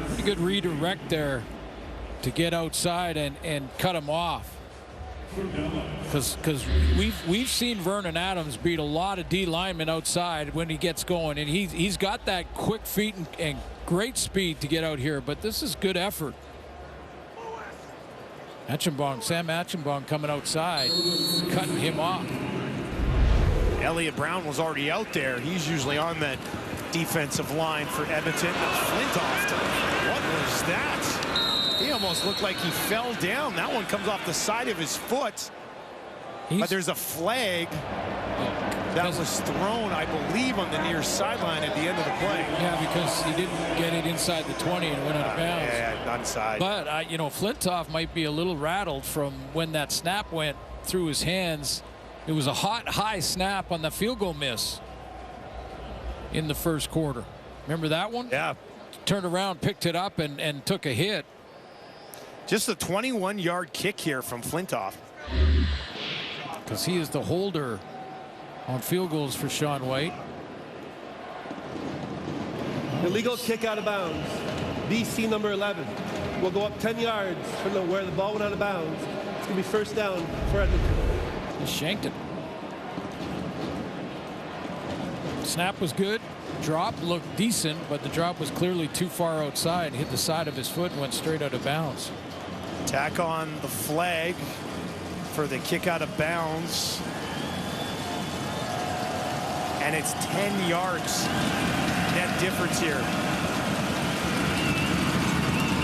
Pretty good redirect there to get outside and cut him off. Because we've seen Vernon Adams beat a lot of D linemen outside when he gets going, and he's got that quick feet and great speed to get out here. But this is good effort. Sam Achenbong coming outside, cutting him off. Elliott Brown was already out there. He's usually on that defensive line for Edmonton. Flintoff, what was that? He almost looked like he fell down. That one comes off the side of his foot. But there's a flag that was thrown, I believe, on the near sideline at the end of the play. Yeah, because he didn't get it inside the 20 and went out of bounds. Yeah, onside. But, you know, Flintoff might be a little rattled from when that snap went through his hands. It was a high snap on the field goal miss in the first quarter. Remember that one? Yeah. Turned around, picked it up, and took a hit. Just a 21-yard kick here from Flintoff. Because he is the holder on field goals for Sean White. Illegal kick out of bounds. BC number 11 will go up 10 yards from where the ball went out of bounds. It's going to be first down for Edmonton. He shanked it. Snap was good. Drop looked decent, but the drop was clearly too far outside. Hit the side of his foot and went straight out of bounds. Tack on the flag for the kick out of bounds. And it's 10 yards. Net difference here.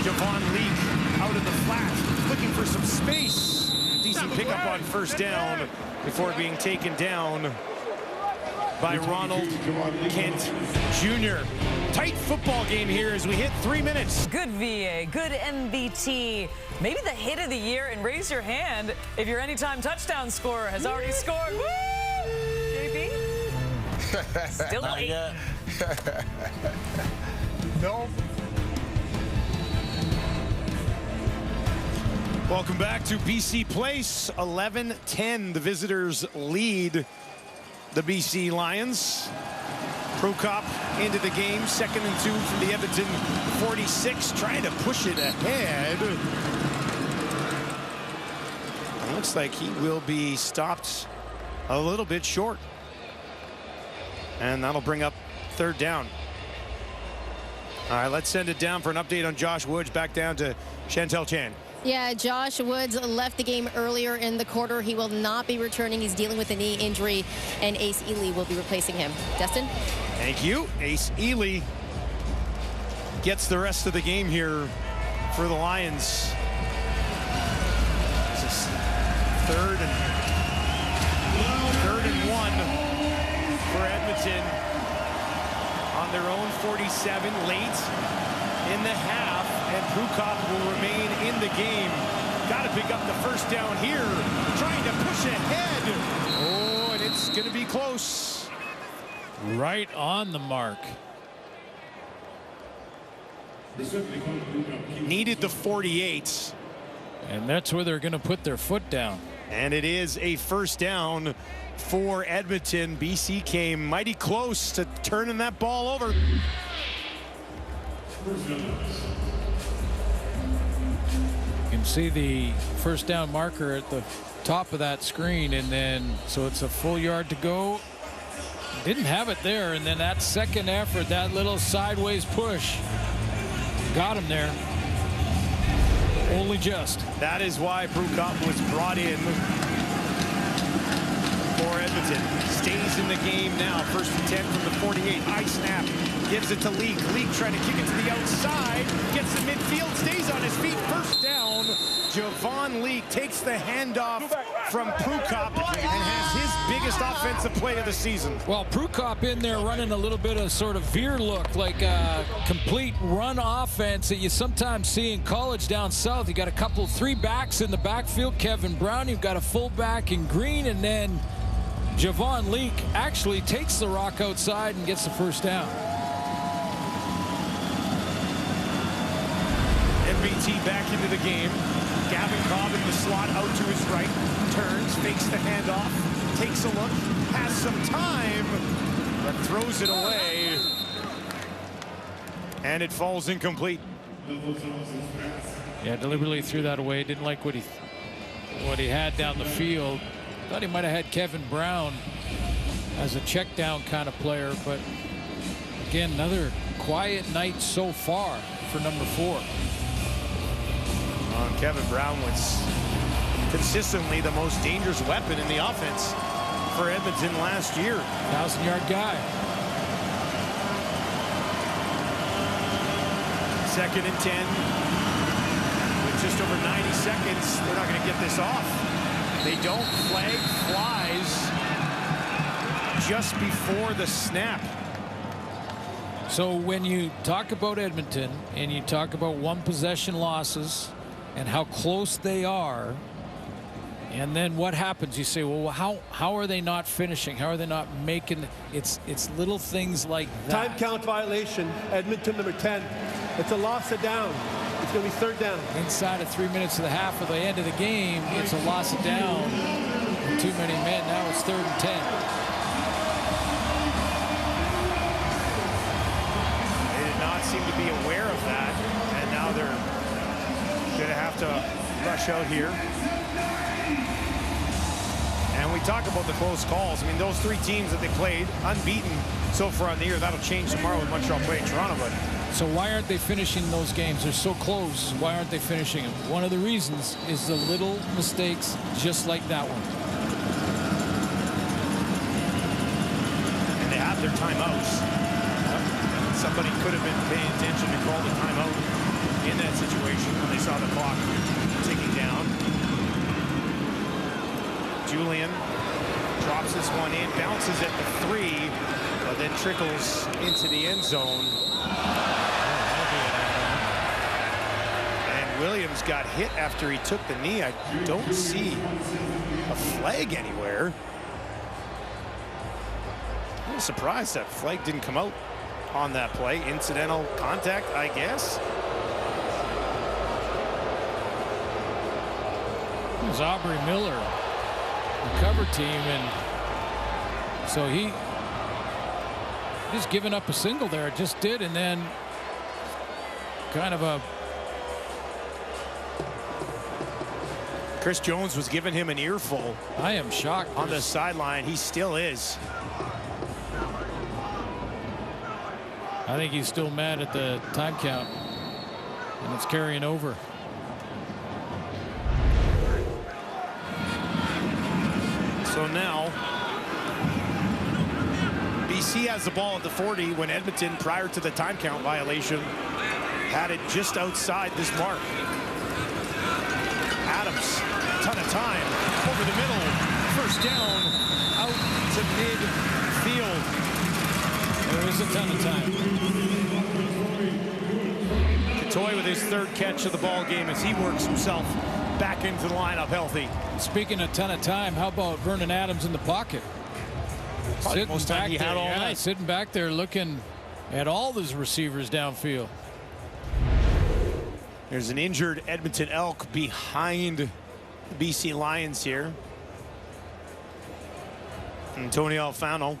Javon Leake out of the flat, looking for some space. Decent pickup on first down before being taken down by Ronald Kent Jr. Tight football game here as we hit 3 minutes. Good VA, good MBT. Maybe the hit of the year, and raise your hand if your anytime touchdown scorer has already scored. Woo! JB? Still late. No. Welcome back to BC Place. 11-10. The visitors lead the BC Lions. Prokop into the game. 2nd and 2 from the Edmonton 46. Trying to push it ahead. It looks like he will be stopped a little bit short. And that'll bring up 3rd down. All right, let's send it down for an update on Josh Woods. Back down to Chantel Chan. Yeah, Josh Woods left the game earlier in the quarter. He will not be returning. He's dealing with a knee injury, and Ace Ely will be replacing him. Destin? Thank you. Ace Ely gets the rest of the game here for the Lions. This is third and 1 for Edmonton on their own 47 late in the half, and Prukop will remain in the game. Got to pick up the 1st down here, trying to push ahead. Oh, and it's going to be close. Right on the mark. Needed the 48. And that's where they're going to put their foot down. And it is a 1st down for Edmonton. BC came mighty close to turning that ball over. You can see the 1st down marker at the top of that screen, and then so it's a full yard to go. Didn't have it there, and then that 2nd effort, that little sideways push, got him there. Only just. That is why Prukop was brought in for Edmonton. Stays in the game now. 1st and 10 from the 48. High snap. Gives it to Leak. Leak trying to kick it to the outside. Gets the midfield. Stays on his feet. 1st down. Javon Leak takes the handoff from Prukop and has his biggest offensive play of the season. Well, Prukop in there running a little bit of sort of veer look, like a complete run offense that you sometimes see in college down south. You got a couple, 3 backs in the backfield. Kevin Brown, you've got a fullback in Green, and then Javon Leak actually takes the rock outside and gets the 1st down. MBT back into the game. Gavin Cobb in the slot out to his right. Turns, fakes the handoff, takes a look, has some time, but throws it away. And it falls incomplete. Yeah, deliberately threw that away. Didn't like what he had down the field. Thought he might have had Kevin Brown as a check down kind of player, but again, another quiet night so far for number 4. Kevin Brown was consistently the most dangerous weapon in the offense for Edmonton last year. 1,000-yard guy. 2nd and 10. With just over 90 seconds, they're not going to get this off. They don't. Flag flies just before the snap. So when you talk about Edmonton and you talk about 1 possession losses and how close they are, and then what happens? You say, well, how are they not finishing? How are they not making? It's little things like that. Time count violation. Edmonton number 10. It's a loss of down. It's going to be 3rd down. Inside of 3 minutes of the half of the end of the game, it's a loss of down. Too many men. Now it's 3rd and 10. They did not seem to be aware of that, and now they're going to have to rush out here. And we talk about the close calls. I mean, those 3 teams that they played, unbeaten so far on the year. That'll change tomorrow with Montreal playing Toronto. But so why aren't they finishing those games? They're so close. Why aren't they finishing them? One of the reasons is the little mistakes just like that one. And they have their timeouts. Somebody could have been paying attention and called a timeout in that situation when they saw the clock ticking down. Julian drops this one in, bounces at the 3, but then trickles into the end zone. And Williams got hit after he took the knee. I don't see a flag anywhere. I'm surprised that flag didn't come out on that play. Incidental contact, I guess. It was Aubrey Miller, the cover team, and so he just giving up a single there. It just did, and then kind of a. Chris Jones was giving him an earful. I am shocked On the sideline. He still is. I think he's still mad at the time count, and it's carrying over. So now BC has the ball at the 40 when Edmonton, prior to the time count violation, had it just outside this mark. Adams, ton of time, over the middle, first down, out to midfield. There is a ton of time. Katoy with his third catch of the ball game as he works himself back into the lineup healthy. Speaking of ton of time, how about Vernon Adams in the pocket? Probably most time he had all night. Sitting back there looking at all those receivers downfield. There's an injured Edmonton Elk behind the BC Lions here. Antonio Alfano.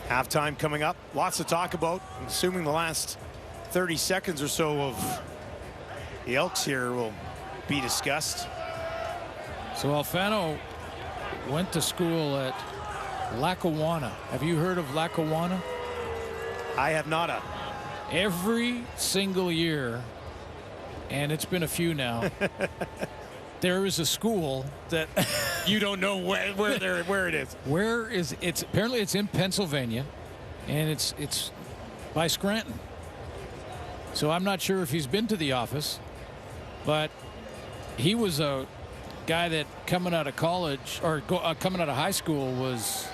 Halftime coming up. Lots to talk about. I'm assuming the last 30 seconds or so of the Elks here will be discussed. So Alfano went to school at Lackawanna. Have you heard of Lackawanna? I have not. Every single year, and it's been a few now, there is a school that you don't know where it is. Where is it's apparently it's in Pennsylvania, and it's by Scranton. So I'm not sure if he's been to the office, but he was a guy that coming out of college or coming out of high school was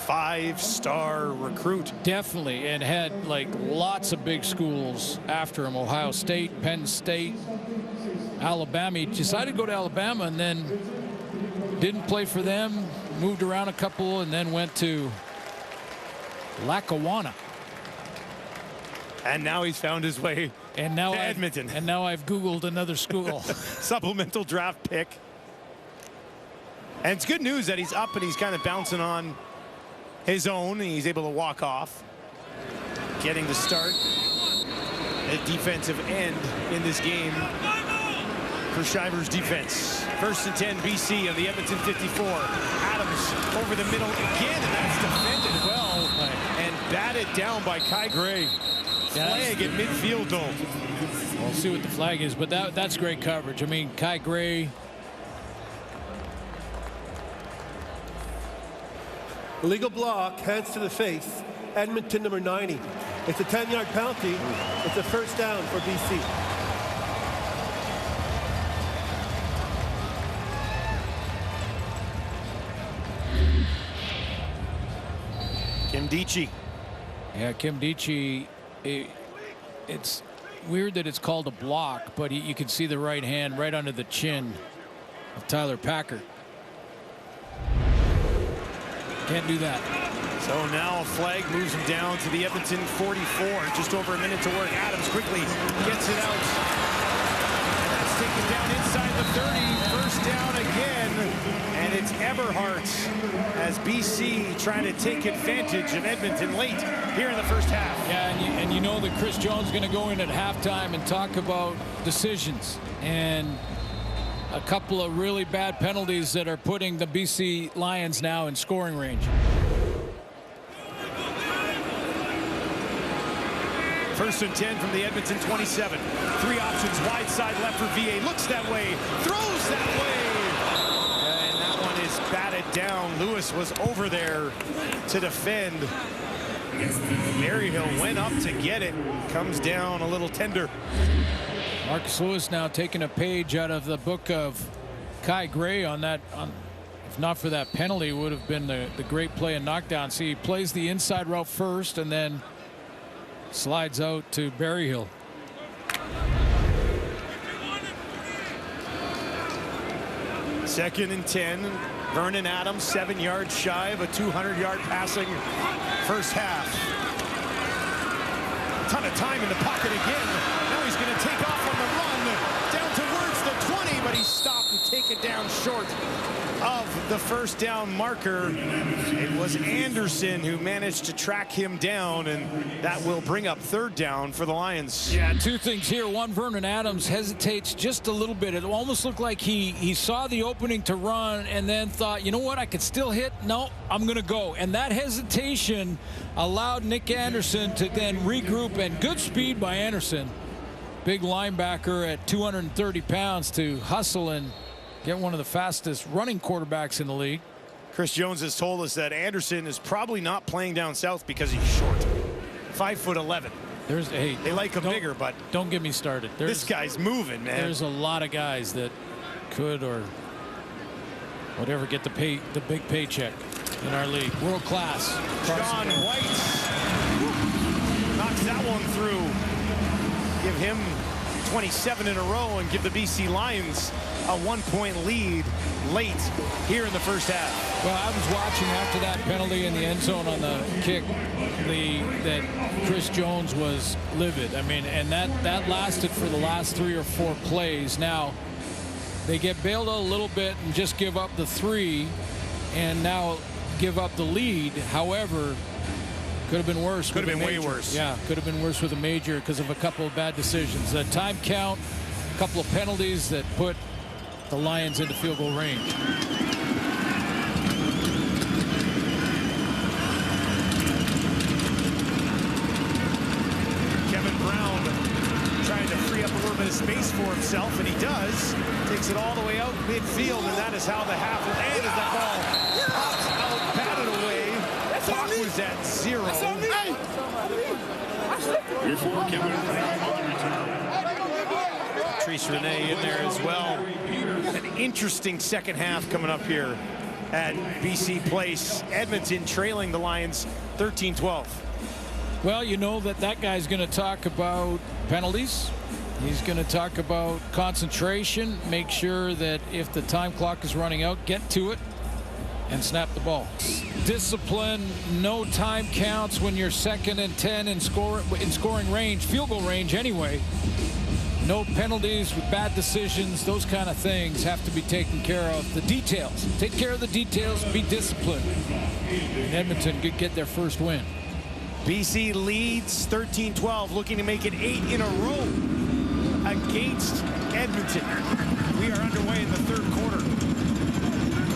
5-star recruit. Definitely, and had like lots of big schools after him. Ohio State, Penn State, Alabama. He decided to go to Alabama and then didn't play for them, moved around a couple, and then went to Lackawanna. And now he's found his way to Edmonton. And now I've Googled another school. Supplemental draft pick. And it's good news that he's up and he's kind of bouncing on his own. He's able to walk off. Getting the start at defensive end in this game for Shivers defense. 1st and 10 BC on the Edmonton 54. Adams over the middle again, and that's defended well and batted down by Kai Gray. Flag at midfield though. We'll see what the flag is, but that's great coverage. I mean, Kai Gray. Illegal block, hands to the face. Edmonton number 90. It's a 10-yard penalty. It's a first down for BC. Kim Dichie. Yeah, Kim Dichie. It's weird that it's called a block, but you can see the right hand right under the chin of Tyler Packer. Can't do that. So now a flag moves him down to the Edmonton 44. Just over a minute to work. Adams quickly gets it out. That's taken down inside the 30. First down again. And it's Eberhardt as BC trying to take advantage of Edmonton late here in the first half. Yeah, and you know that Chris Jones is going to go in at halftime and talk about decisions. And a couple of really bad penalties that are putting the BC Lions now in scoring range. First and 10 from the Edmonton 27. 3 options, wide side left for VA. Looks that way, throws that way. And that one is batted down. Lewis was over there to defend. Maryhill went up to get it. Comes down a little tender. Marcus Lewis now taking a page out of the book of Kai Gray on that. If not for that penalty, would have been the great play and knockdown. See, he plays the inside route first and then slides out to Berryhill. Second and 10. Vernon Adams 7 yards shy of a 200-yard passing first half. A ton of time in the pocket again. Now he's going to take off on the run down towards the 20, but he's stopped and taken take it down short of the first down marker. It was Anderson who managed to track him down, and that will bring up third down for the Lions. Yeah, two things here. One, Vernon Adams hesitates just a little bit. It almost looked like he saw the opening to run and then thought, you know what, I could still hit. No, I'm going to go. And that hesitation allowed Nick Anderson to then regroup, and good speed by Anderson. Big linebacker at 230 pounds to hustle and get one of the fastest running quarterbacks in the league. Chris Jones has told us that Anderson is probably not playing down south because he's short. 5'11". They like him bigger, but don't get me started. This guy's moving, man. There's a lot of guys that could or whatever get the big paycheck in our league. World class. John White knocks that one through. Give him 27 in a row and give the BC Lions a 1-point lead late here in the first half. Well, I was watching after that penalty in the end zone on the kick that Chris Jones was livid. I mean, and that lasted for the last 3 or 4 plays. Now they get bailed out a little bit and just give up the 3 and now give up the lead. However, could have been worse. Could have been way worse. Yeah, could have been worse with a major because of a couple of bad decisions. The time count, a couple of penalties that put the Lions into field goal range. Kevin Brown trying to free up a little bit of space for himself, and he does. Takes it all the way out midfield, and that is how the half will end as that ball pops out, batted away. Clock was at 0. Patrice Rene in there as well. An interesting second half coming up here at BC Place. Edmonton trailing the Lions 13-12. Well, you know that guy's going to talk about penalties. He's going to talk about concentration, make sure that if the time clock is running out, get to it and snap the ball. Discipline, no time counts when you're 2nd and 10 in scoring range, field goal range anyway. No penalties with bad decisions. Those kind of things have to be taken care of. The details. Take care of the details. Be disciplined. And Edmonton could get their first win. BC leads 13-12, looking to make it 8 in a row against Edmonton. We are underway in the third quarter.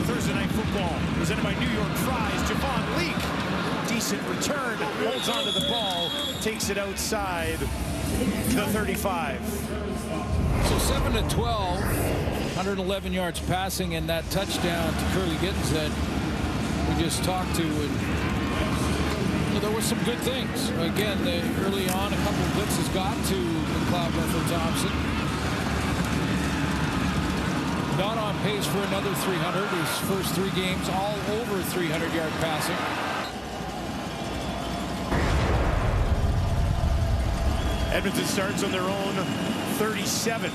Thursday Night Football presented by New York Fries. Javon Leak, decent return, holds onto the ball, takes it outside the 35. So 7-12, 111 yards passing, and that touchdown to Curly Gittens that we just talked to. And there were some good things. Again, early on, a couple of blitzes got to McLeod Bethel-Thompson. Not on pace for another 300. His first 3 games all over 300-yard passing. Edmonton starts on their own 37.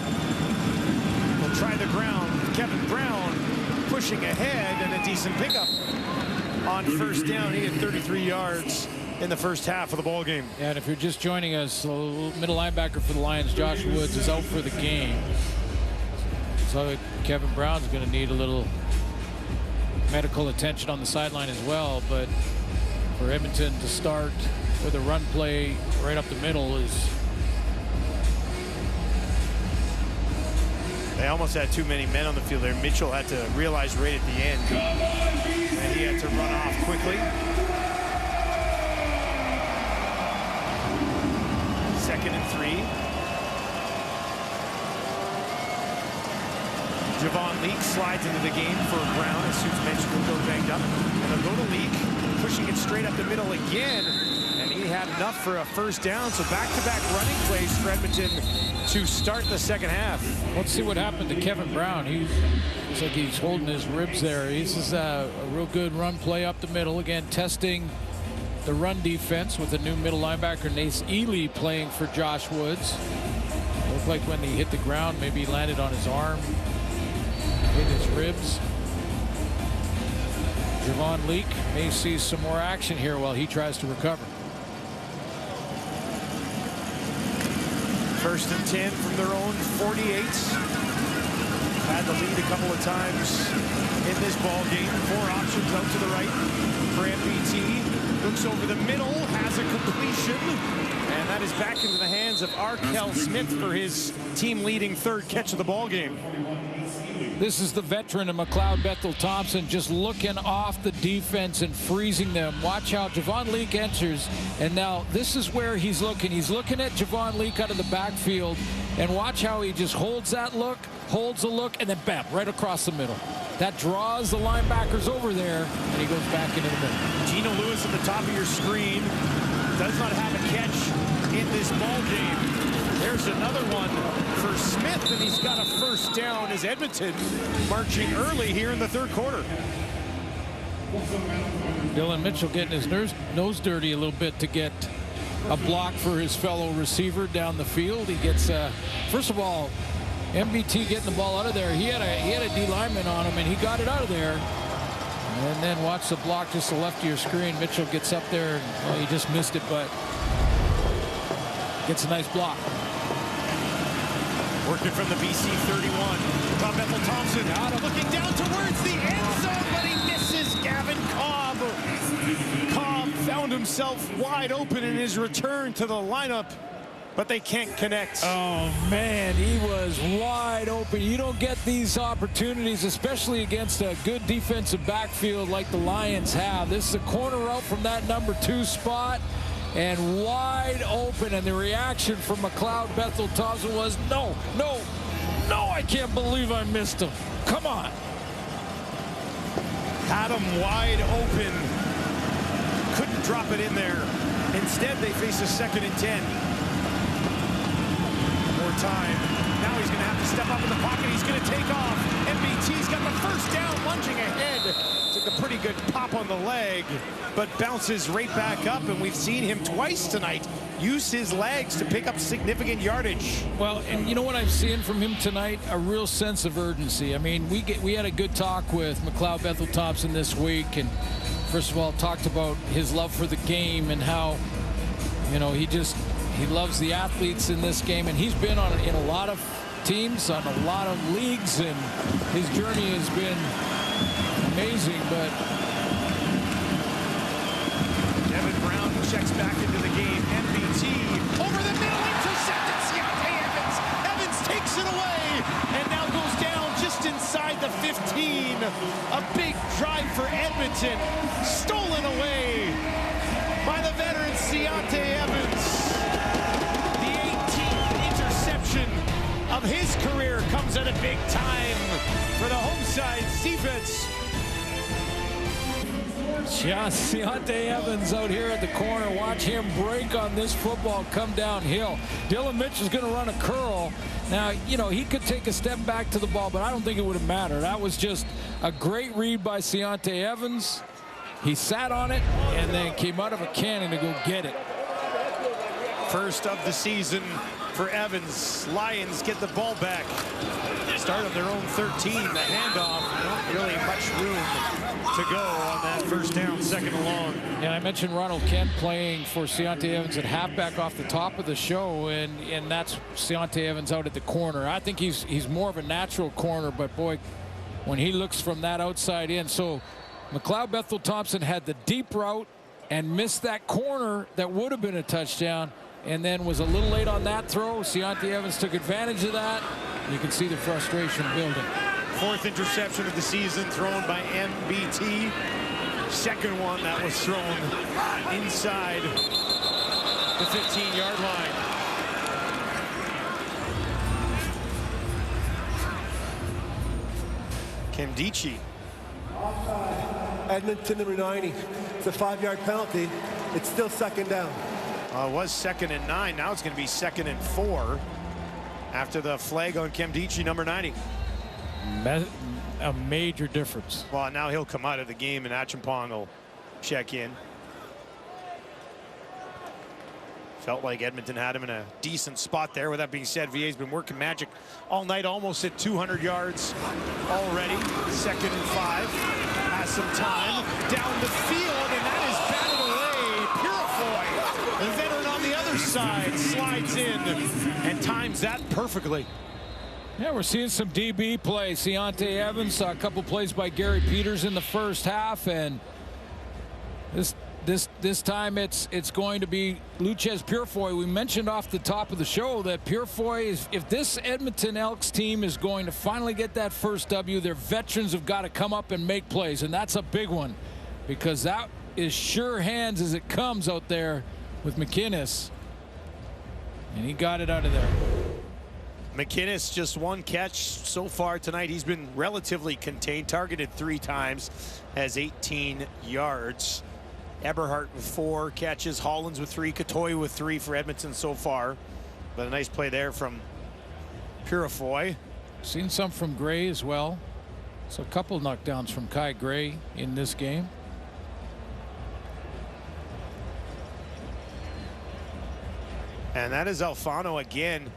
Will try the ground. Kevin Brown pushing ahead, and a decent pickup on first down. He had 33 yards in the first half of the ball game. Yeah, and if you're just joining us, middle linebacker for the Lions, Josh Woods, is out for the game. So Kevin Brown's going to need a little medical attention on the sideline as well. But for Edmonton to start with a run play right up the middle is... They almost had too many men on the field there. Mitchell had to realize right at the end, and he had to run off quickly. 2nd and 3. Javon Leak slides into the game for Brown, as Suits mentioned, will go banged up. And they'll go to Leak, pushing it straight up the middle again. And he had enough for a first down. So back-to-back running plays for Edmonton to start the second half. Let's see what happened to Kevin Brown. Looks like he's holding his ribs there. This is a real good run play up the middle. Again, testing the run defense with a new middle linebacker, Nace Ely, playing for Josh Woods. Looked like when he hit the ground, maybe he landed on his arm, hit his ribs. Javon Leak may see some more action here while he tries to recover. 1st and 10 from their own 48. had the lead a couple of times in this ball game. 4 options out to the right for MBT. Looks over the middle, has a completion, and that is back into the hands of Arkell Smith for his team-leading 3rd catch of the ball game. This is the veteran of McLeod Bethel-Thompson just looking off the defense and freezing them. Watch how Javon Leake enters, and now this is where he's looking. He's looking at Javon Leake out of the backfield, and watch how he just holds that look, holds the look, and then bam, right across the middle. That draws the linebackers over there, and he goes back into the middle. Gino Lewis at the top of your screen does not have a catch in this ball game. There's another one for Smith, and he's got a first down as Edmonton marching early here in the 3rd quarter. Dylan Mitchell getting his nose dirty a little bit to get a block for his fellow receiver down the field. He gets, first of all, MBT getting the ball out of there. He had a D lineman on him, and he got it out of there. And then watch the block just to the left of your screen. Mitchell gets up there, and well, he just missed it, but gets a nice block. Working from the BC 31. Tom Bethel-Thompson looking down towards the end zone, but he misses Gavin Cobb. Cobb found himself wide open in his return to the lineup, but they can't connect. Oh, man, he was wide open. You don't get these opportunities, especially against a good defensive backfield like the Lions have. This is a corner route from that number 2 spot, and wide open, and the reaction from McLeod Bethel-Thompson was, no, no, no, I can't believe I missed him. Come on. Had him wide open. Couldn't drop it in there. Instead, they face a 2nd and 10. More time. Now he's going to have to step up in the pocket. He's going to take off. MBT's got the first down, lunging ahead. Took a pretty good pop on the leg, but bounces right back up, and we've seen him twice tonight use his legs to pick up significant yardage. Well, and you know what I'm seeing from him tonight? A real sense of urgency. I mean, we had a good talk with McLeod Bethel-Thompson this week, and first of all talked about his love for the game and how, you know, he loves the athletes in this game, and he's been in a lot of teams, on a lot of leagues, and his journey has been amazing. But Devin Brown checks back into the game. MBT over the middle, intercepted Deontay Evans. Evans takes it away and now goes down just inside the 15. A big drive for Edmonton, stolen away by the veteran Deontay Evans. The 18th interception of his career comes at a big time for the home side's defense. Just Deontay Evans out here at the corner. Watch him break on this football, come downhill. Dylan Mitchell's going to run a curl. Now, you know, he could take a step back to the ball, but I don't think it would have mattered. That was just a great read by Deontay Evans. He sat on it and then came out of a cannon to go get it. First of the season for Evans. Lions get the ball back. Start on their own 13. The handoff, not really much room to go on that first down, 2nd and long. And I mentioned Ronald Kent playing for Deontay Evans at halfback off the top of the show, and that's Deontay Evans out at the corner. I think he's more of a natural corner, but boy, when he looks from that outside in. So McLeod Bethel-Thompson had the deep route and missed that corner that would have been a touchdown, and then was a little late on that throw. Deontay Evans took advantage of that. You can see the frustration building. 4th interception of the season thrown by MBT. 2nd one that was thrown inside the 15-yard line. Kemdichi. Edmonton number 90. It's a 5-yard penalty. It's still 2nd down. It was 2nd and 9. Now it's going to be 2nd and 4 after the flag on Kemdichi, number 90. A major difference. Well, now he'll come out of the game, and Achimpong will check in. Felt like Edmonton had him in a decent spot there. With that being said, VA's been working magic all night, almost at 200 yards already. 2nd and 5. Has some time down the field, and that is batted away. Purifoy, the veteran on the other side, slides in and times that perfectly. Yeah, we're seeing some DB play. Deontay Evans saw a couple plays by Gary Peters in the first half, and this time it's going to be Luchez Purifoy. We mentioned off the top of the show that Purifoy is, if this Edmonton Elks team is going to finally get that first W, their veterans have got to come up and make plays, and that's a big one because that is sure hands as it comes out there with McInnes, and he got it out of there. McInnes just one catch so far tonight. He's been relatively contained, targeted 3 times, has 18 yards. Eberhardt with 4 catches, Hollins with 3, Katoy with 3 for Edmonton so far. But a nice play there from Purifoy. Seen some from Gray as well. So a couple knockdowns from Kai Gray in this game. And that is Alfano again,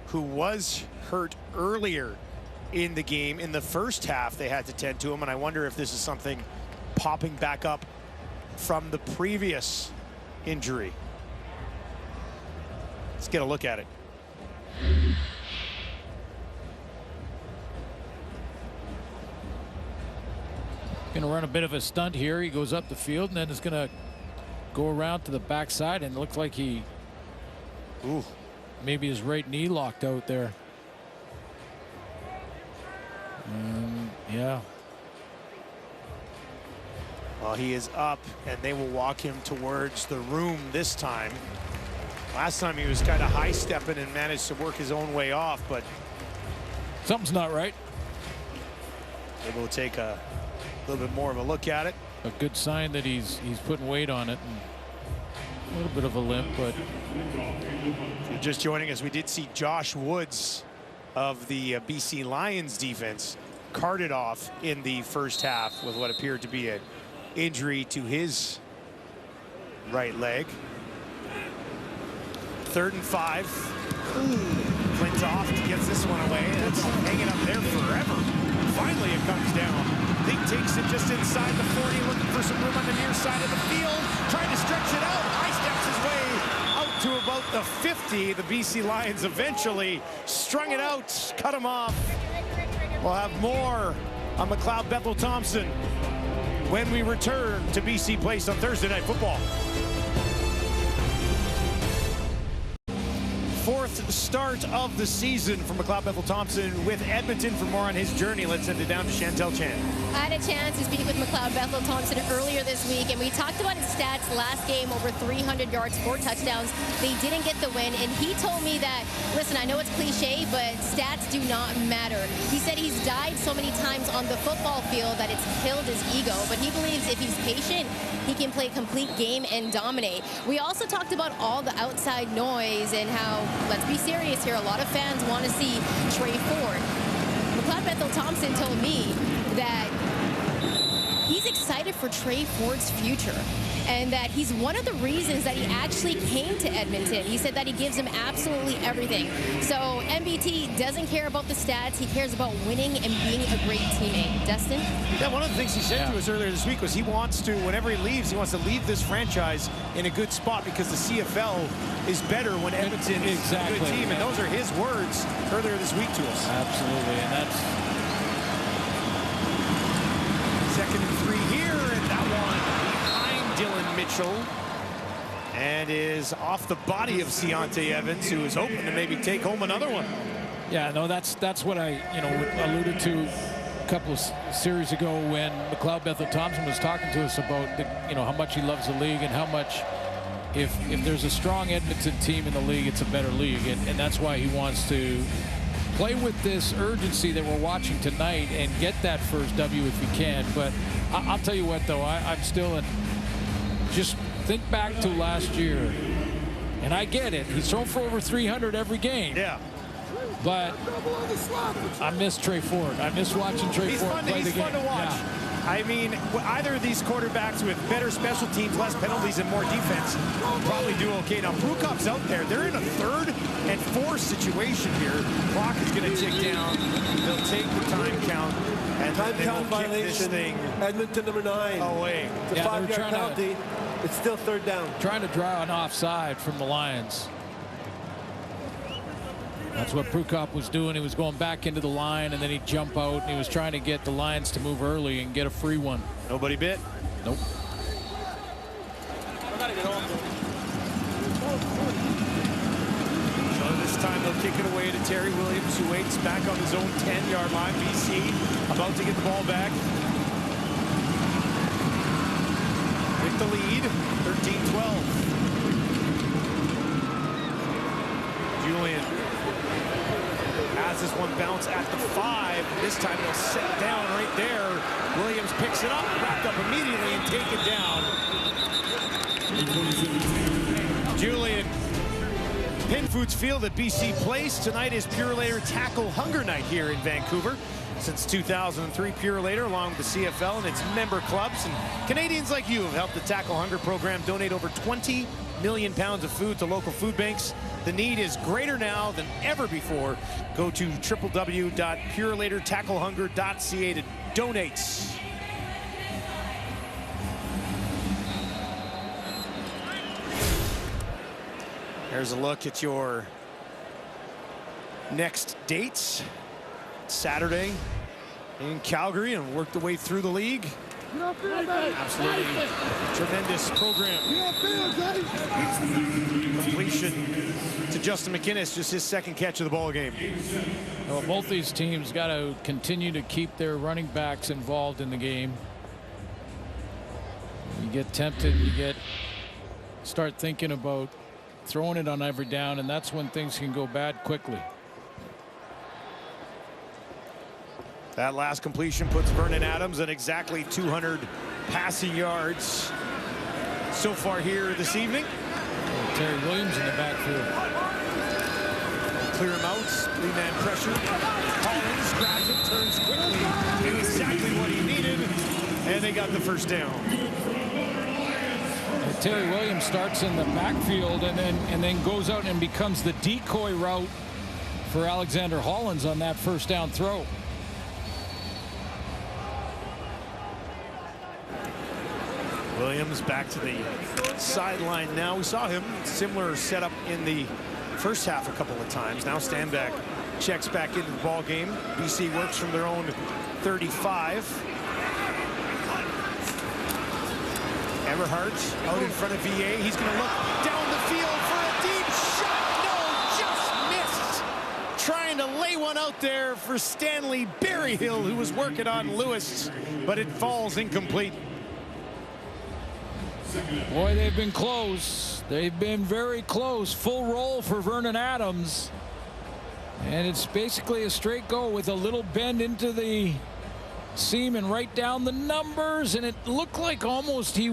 who was hurt earlier in the game. In the first half, they had to tend to him, and I wonder if this is something popping back up from the previous injury. Let's get a look at it. Going to run a bit of a stunt here. He goes up the field and then is going to go around to the backside, and it looks like he maybe his right knee locked out there. Yeah. Well, he is up, and they will walk him towards the room this time. Last time he was kind of high-stepping and managed to work his own way off, but something's not right. Able to take a little bit more of a look at it. A good sign that he's putting weight on it, and a little bit of a limp, but. If you're just joining us, we did see Josh Woods of the BC Lions defense carted off in the first half with what appeared to be an injury to his right leg. 3rd and 5. Flintoff gets this one away, and it's hanging up there forever. Finally, it comes down. Link takes it just inside the 40, looking for some room on the near side of the field, trying to stretch it out. High steps his way out to about the 50. The BC Lions eventually strung it out, cut him off. We'll have more on McLeod Bethel Thompson when we return to BC Place on Thursday Night Football. 4th start of the season for McLeod Bethel Thompson with Edmonton. For more on his journey, let's send it down to Chantel Chan. I had a chance to speak with McLeod Bethel Thompson earlier this week, and we talked about his stats last game, over 300 yards, 4 touchdowns. They didn't get the win, and he told me that, listen, I know it's cliche, but stats do not matter. He said he's died so many times on the football field that it's killed his ego, but he believes if he's patient, he can play a complete game and dominate. We also talked about all the outside noise and how, let's be serious here, a lot of fans want to see Trey Ford. McLeod Bethel Thompson told me that he's excited for Trey Ford's future and that he's one of the reasons that he actually came to Edmonton. He said that he gives him absolutely everything. So MBT doesn't care about the stats. He cares about winning and being a great teammate. Dustin? Yeah, one of the things he said to us earlier this week was he wants to, whenever he leaves, he wants to leave this franchise in a good spot because the CFL is better when Edmonton is a good team. And those are his words earlier this week to us. Absolutely, and that's 2nd and 3 here, and that one behind Dylan Mitchell, and is off the body of Deontay Evans, who is hoping to maybe take home another one. Yeah, no, that's what I alluded to a couple of series ago when McLeod Bethel Thompson was talking to us about how much he loves the league and how much if there's a strong Edmonton team in the league, it's a better league, and that's why he wants to play with this urgency that we're watching tonight and get that first W if he can. But I'll tell you what, though, I'm still just think back to last year, and I get it. He's thrown for over 300 every game. Yeah. But I miss Trey Ford. I miss watching Trey Ford play the game. He's fun to watch. Yeah. I mean, either of these quarterbacks with better special teams, less penalties, and more defense probably do okay. Now, Prukov's out there. They're in a 3rd and 4 situation here. Clock is going to tick down. They'll take the time count. And time they count will kick this violation. thing Edmonton number 9. away. It's a 5-yard penalty. It's still 3rd down. Trying to draw an offside from the Lions. That's what Prukop was doing. He was going back into the line, and then he'd jump out, and he was trying to get the Lions to move early and get a free one. Nobody bit? Nope. So this time they'll kick it away to Terry Williams, who waits back on his own 10-yard line. BC about to get the ball back. With the lead, 13-12. Julian has this one bounce at the 5. This time they'll set down right there. Williams picks it up, wrapped up immediately, and taken down. Julian. Pin Foods Field at BC Place. Tonight is Purolator Tackle Hunger Night here in Vancouver. Since 2003, Purolator, along with the CFL and its member clubs, and Canadians like you have helped the Tackle Hunger program donate over 20 million pounds of food to local food banks. The need is greater now than ever before. Go to www.purolatortacklehunger.ca to donate. Here's a look at your next dates. Saturday in Calgary, and work the way through the league. Absolutely tremendous program. Completion to Justin McInnes, just his second catch of the ball game. Well, both these teams got to continue to keep their running backs involved in the game. You get tempted, start thinking about throwing it on every down, and that's when things can go bad quickly. That last completion puts Vernon Adams at exactly 200 passing yards so far here this evening. Terry Williams in the backfield. Clear him out, 3-man pressure. Collins grabs it, turns quickly, and exactly what he needed, and they got the first down. And Terry Williams starts in the backfield and then goes out and becomes the decoy route for Alexander Hollins on that first down throw. Williams back to the sideline now. We saw him similar setup in the first half a couple of times. Now Stanback checks back into the ball game. BC works from their own 35. Eberhardt out in front of VA. He's going to look down the field for a deep shot. No, just missed. Trying to lay one out there for Stanley Berryhill, who was working on Lewis, but it falls incomplete. Boy, they've been close. They've been very close. Full roll for Vernon Adams. And it's basically a straight go with a little bend into the seam and right down the numbers. And it looked like almost he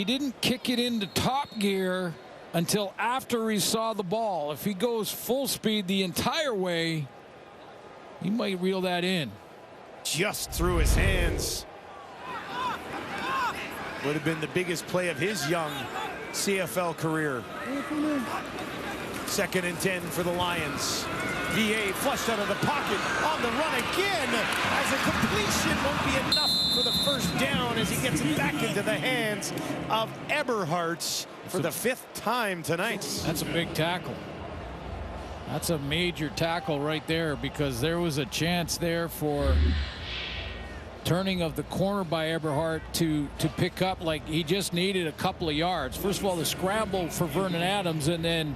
didn't kick it into top gear until after he saw the ball. If he goes full speed the entire way, he might reel that in. Just through his hands. Would have been the biggest play of his young CFL career. 2nd and 10 for the Lions. VA flushed out of the pocket on the run again, as a completion won't be enough for the first down as he gets it back into the hands of Eberhardt for the 5th time tonight. That's a big tackle. That's a major tackle right there, because there was a chance there for turning of the corner by Eberhardt to pick up. Like, he just needed a couple of yards. First of all, the scramble for Vernon Adams, and then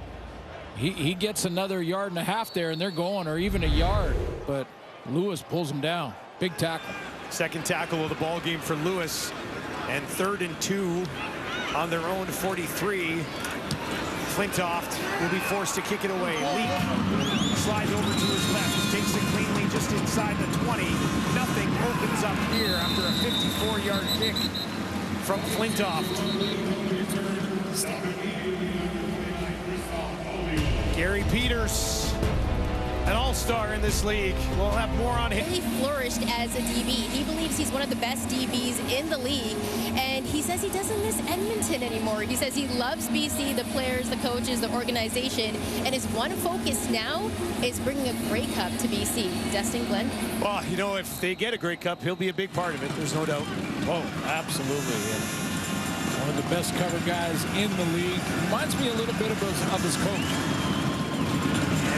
he gets another yard and a half there, and they're going, or even a yard, but Lewis pulls him down. Big tackle. Second tackle of the ball game for Lewis, and 3rd and 2 on their own 43. Flintoft will be forced to kick it away. Leak slides over to his left, takes it cleanly just inside the 20. Nothing opens up here after a 54-yard kick from Flintoft. Gary Peters, an all-star in this league. We'll have more on him. He flourished as a DB. He believes he's one of the best DBs in the league, and he says he doesn't miss Edmonton anymore. He says he loves BC, the players, the coaches, the organization, and his one focus now is bringing a Grey Cup to BC. Destin, Glenn? Well, you know, if they get a Grey Cup, he'll be a big part of it. There's no doubt. Oh, absolutely. And one of the best cover guys in the league. Reminds me a little bit of his coach.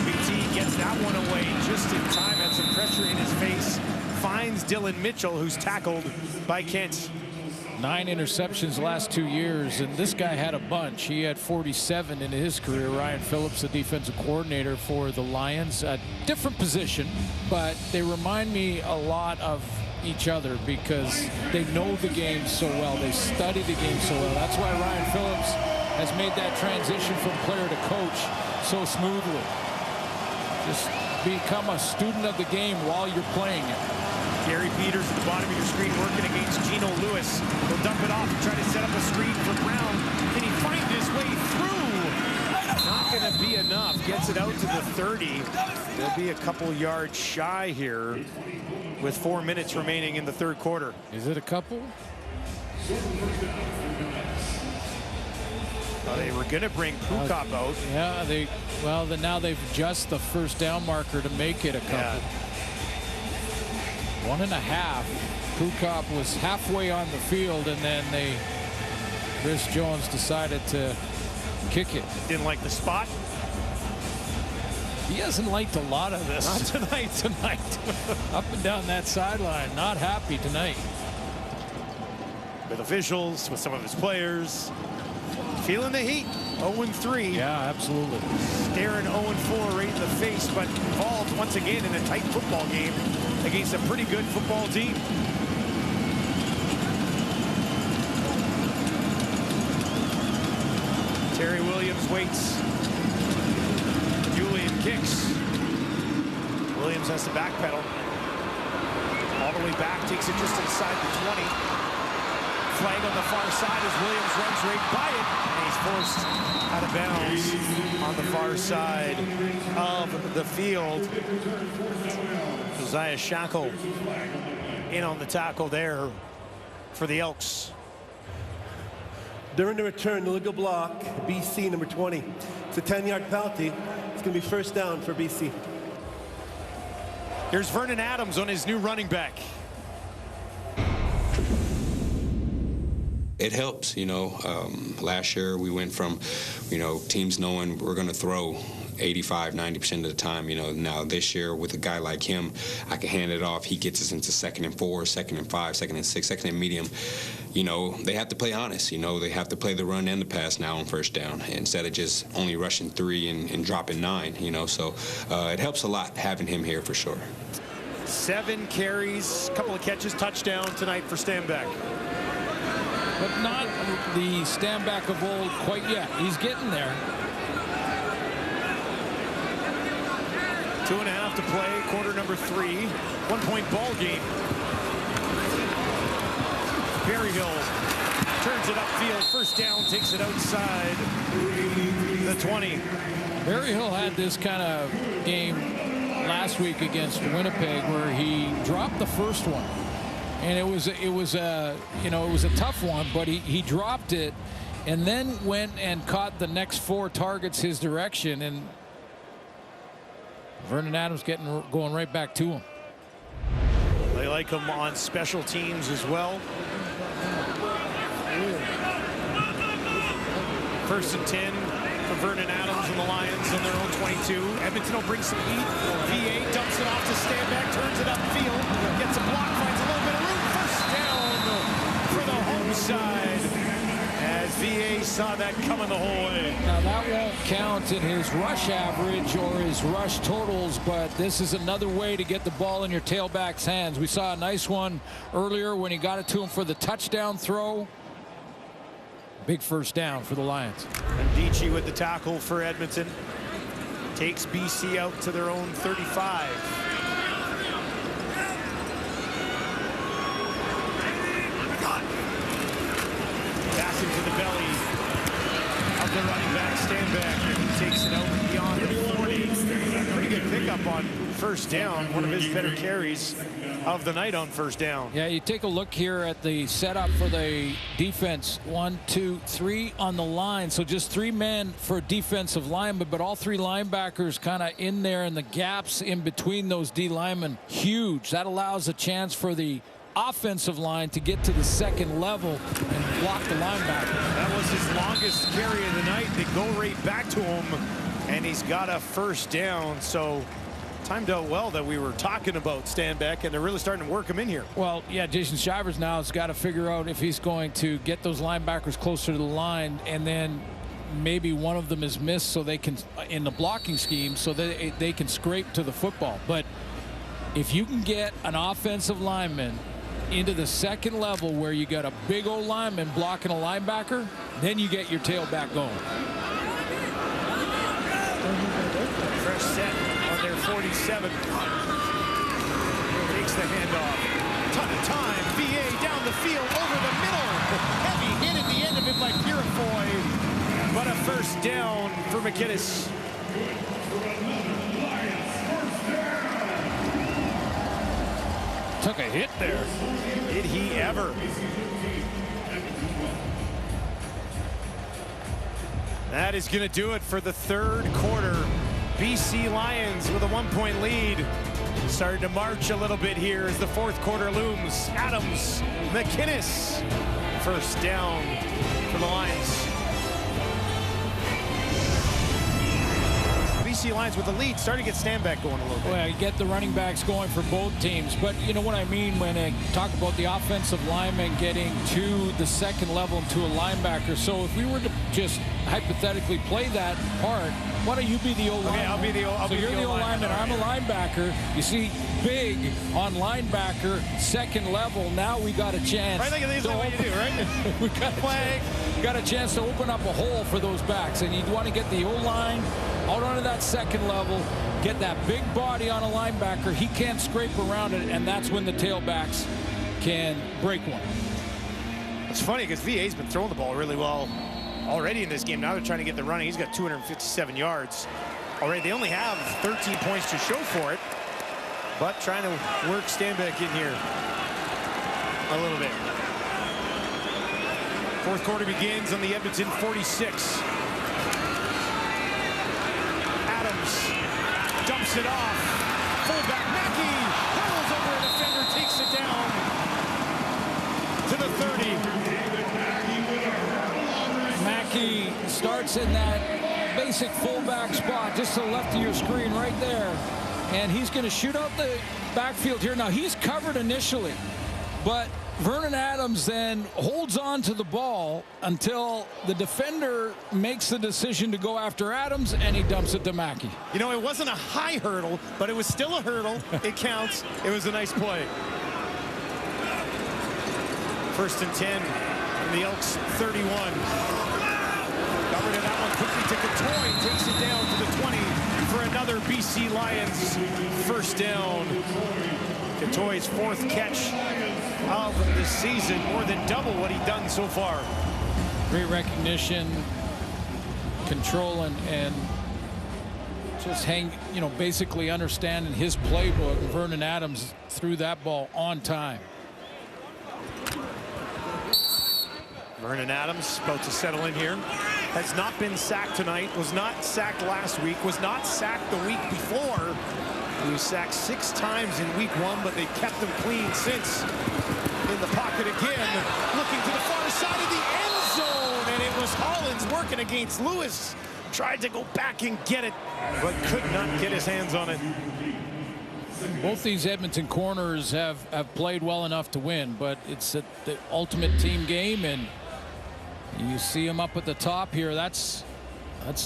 MBT gets down that one away just in time. Had some pressure in his face. Finds Dylan Mitchell, who's tackled by Kent. 9 interceptions the last 2 years, and this guy had a bunch. He had 47 in his career. Ryan Phillips, the defensive coordinator for the Lions. A different position, but they remind me a lot of each other because they know the game so well. They study the game so well. That's why Ryan Phillips has made that transition from player to coach so smoothly. Just become a student of the game while you're playing it. Gary Peters at the bottom of your screen working against Geno Lewis. He'll dump it off and try to set up a screen for Brown. Can he find his way through? Not going to be enough. Gets it out to the 30. They'll be a couple yards shy here with 4 minutes remaining in the third quarter. Is it a couple? They were going to bring Prukop out. Yeah, now they've adjusted the first down marker to make it a couple. Yeah. 1.5. Prukop was halfway on the field, and then Chris Jones decided to kick it. Didn't like the spot. He hasn't liked a lot of this. Not tonight. Up and down that sideline. Not happy tonight. With officials, with some of his players. Feeling the heat. 0-3. Yeah, absolutely. Staring 0-4 right in the face, but involved once again in a tight football game against a pretty good football team. Terry Williams waits. Julian kicks. Williams has to backpedal. All the way back, takes it just inside the 20. Flag on the far side as Williams runs right by it. And he's forced out of bounds on the far side of the field. Josiah Shackle in on the tackle there for the Elks. During the return, the legal block, BC number 20. It's a 10-yard penalty. It's going to be first down for BC. Here's Vernon Adams on his new running back. It helps, last year we went from, teams knowing we're going to throw 85–90% of the time. Now this year with a guy like him, I can hand it off. He gets us into 2nd and 4, 2nd and 5, 2nd and 6, 2nd and medium. They have to play honest. They have to play the run and the pass now on first down instead of just only rushing 3 and dropping 9. So it helps a lot having him here for sure. 7 carries, couple of catches, touchdown tonight for Stanback. But not the Stanback of old quite yet. He's getting there. 2.5 to play, quarter number 3. 1-point ball game. Berryhill turns it upfield, first down, takes it outside the 20. Berryhill had this kind of game last week against Winnipeg where he dropped the first one. And it was a tough one, but he dropped it and then went and caught the next 4 targets his direction, and Vernon Adams going right back to him. They like him on special teams as well. 1st and 10 for Vernon Adams and the Lions on their own 22. Edmonton will bring some heat. VA dumps it off to Stanback, turns it upfield, gets a block, finds a little bit of room. First down for the home side as VA saw that coming the whole way. Now that won't count in his rush average or his rush totals, but this is another way to get the ball in your tailback's hands. We saw a nice one earlier when he got it to him for the touchdown throw. Big first down for the Lions. And Dici with the tackle for Edmonton. Takes BC out to their own 35. Back into the belly of the running back, Stanback. He takes it out beyond the 40. Pretty good pickup on first down. One of his better carries of the night on first down. Yeah, you take a look here at the setup for the defense. 1, 2, 3 on the line. So just 3 men for defensive linemen, but all 3 linebackers kind of in there, and the gaps in between those D linemen huge. That allows a chance for the offensive line to get to the second level and block the linebacker. That was his longest carry of the night. They go right back to him, and he's got a first down. So timed out well that we were talking about Stanback, and they're really starting to work him in here. Well, yeah, Jason Shivers now has got to figure out if he's going to get those linebackers closer to the line, and then maybe one of them is missed so they can, in the blocking scheme, so that they can scrape to the football. But if you can get an offensive lineman into the second level where you got a big old lineman blocking a linebacker, then you get your tailback going. Fresh set on their 47. Takes the handoff. Ton of time. VA down the field, over the middle. Heavy hit at the end of it by Purifoy. But a first down for McInnes. Took a hit there. Did he ever? That is going to do it for the third quarter. BC Lions with a 1-point lead. Starting to march a little bit here as the fourth quarter looms. Adams, McInnes. First down for the Lions. BC Lions with the lead, starting to get Stanback going a little bit. Well, you get the running backs going for both teams, but you know what I mean when I talk about the offensive lineman getting to the second level and to a linebacker. So if we were to just hypothetically play that part, why don't you be the old lineman? Okay, I'll be the old. So you're the old lineman. I'm a linebacker. You see, big on linebacker, second level. Now we got a chance. I think this is what you do, right? We got a chance to open up a hole for those backs, and you want to get the O-line out onto that second level, get that big body on a linebacker. He can't scrape around it, and that's when the tailbacks can break one. It's funny because VA's been throwing the ball really well already in this game. Now they're trying to get the running. He's got 257 yards already. They only have 13 points to show for it, but trying to work Stanback in here a little bit. Fourth quarter begins on the Edmonton 46. Adams dumps it off. Fullback Mackey hurdles over a defender, takes it down to the 30. Mackey starts in that basic fullback spot just to the left of your screen right there, and he's going to shoot out the backfield here. Now he's covered initially, but Vernon Adams then holds on to the ball until the defender makes the decision to go after Adams, and he dumps it to Mackey. You know, it wasn't a high hurdle, but it was still a hurdle. It counts. It was a nice play. First and 10 from the Elks 31. Covered to that one quickly to Couture. Takes it down to the 20 for another BC Lions first down. Couture's fourth catch of the season, more than double what he's done so far. Great recognition, control, and just basically understanding his playbook. Vernon Adams threw that ball on time. Vernon Adams about to settle in here. Has not been sacked tonight, was not sacked last week, was not sacked the week before. He was sacked 6 times in week 1, but they kept him clean since. In the pocket again, looking to the far side of the end zone, and it was Hollins working against Lewis. Tried to go back and get it, but could not get his hands on it. Both these Edmonton corners have played well enough to win, but it's the ultimate team game, and you see him up at the top here. That's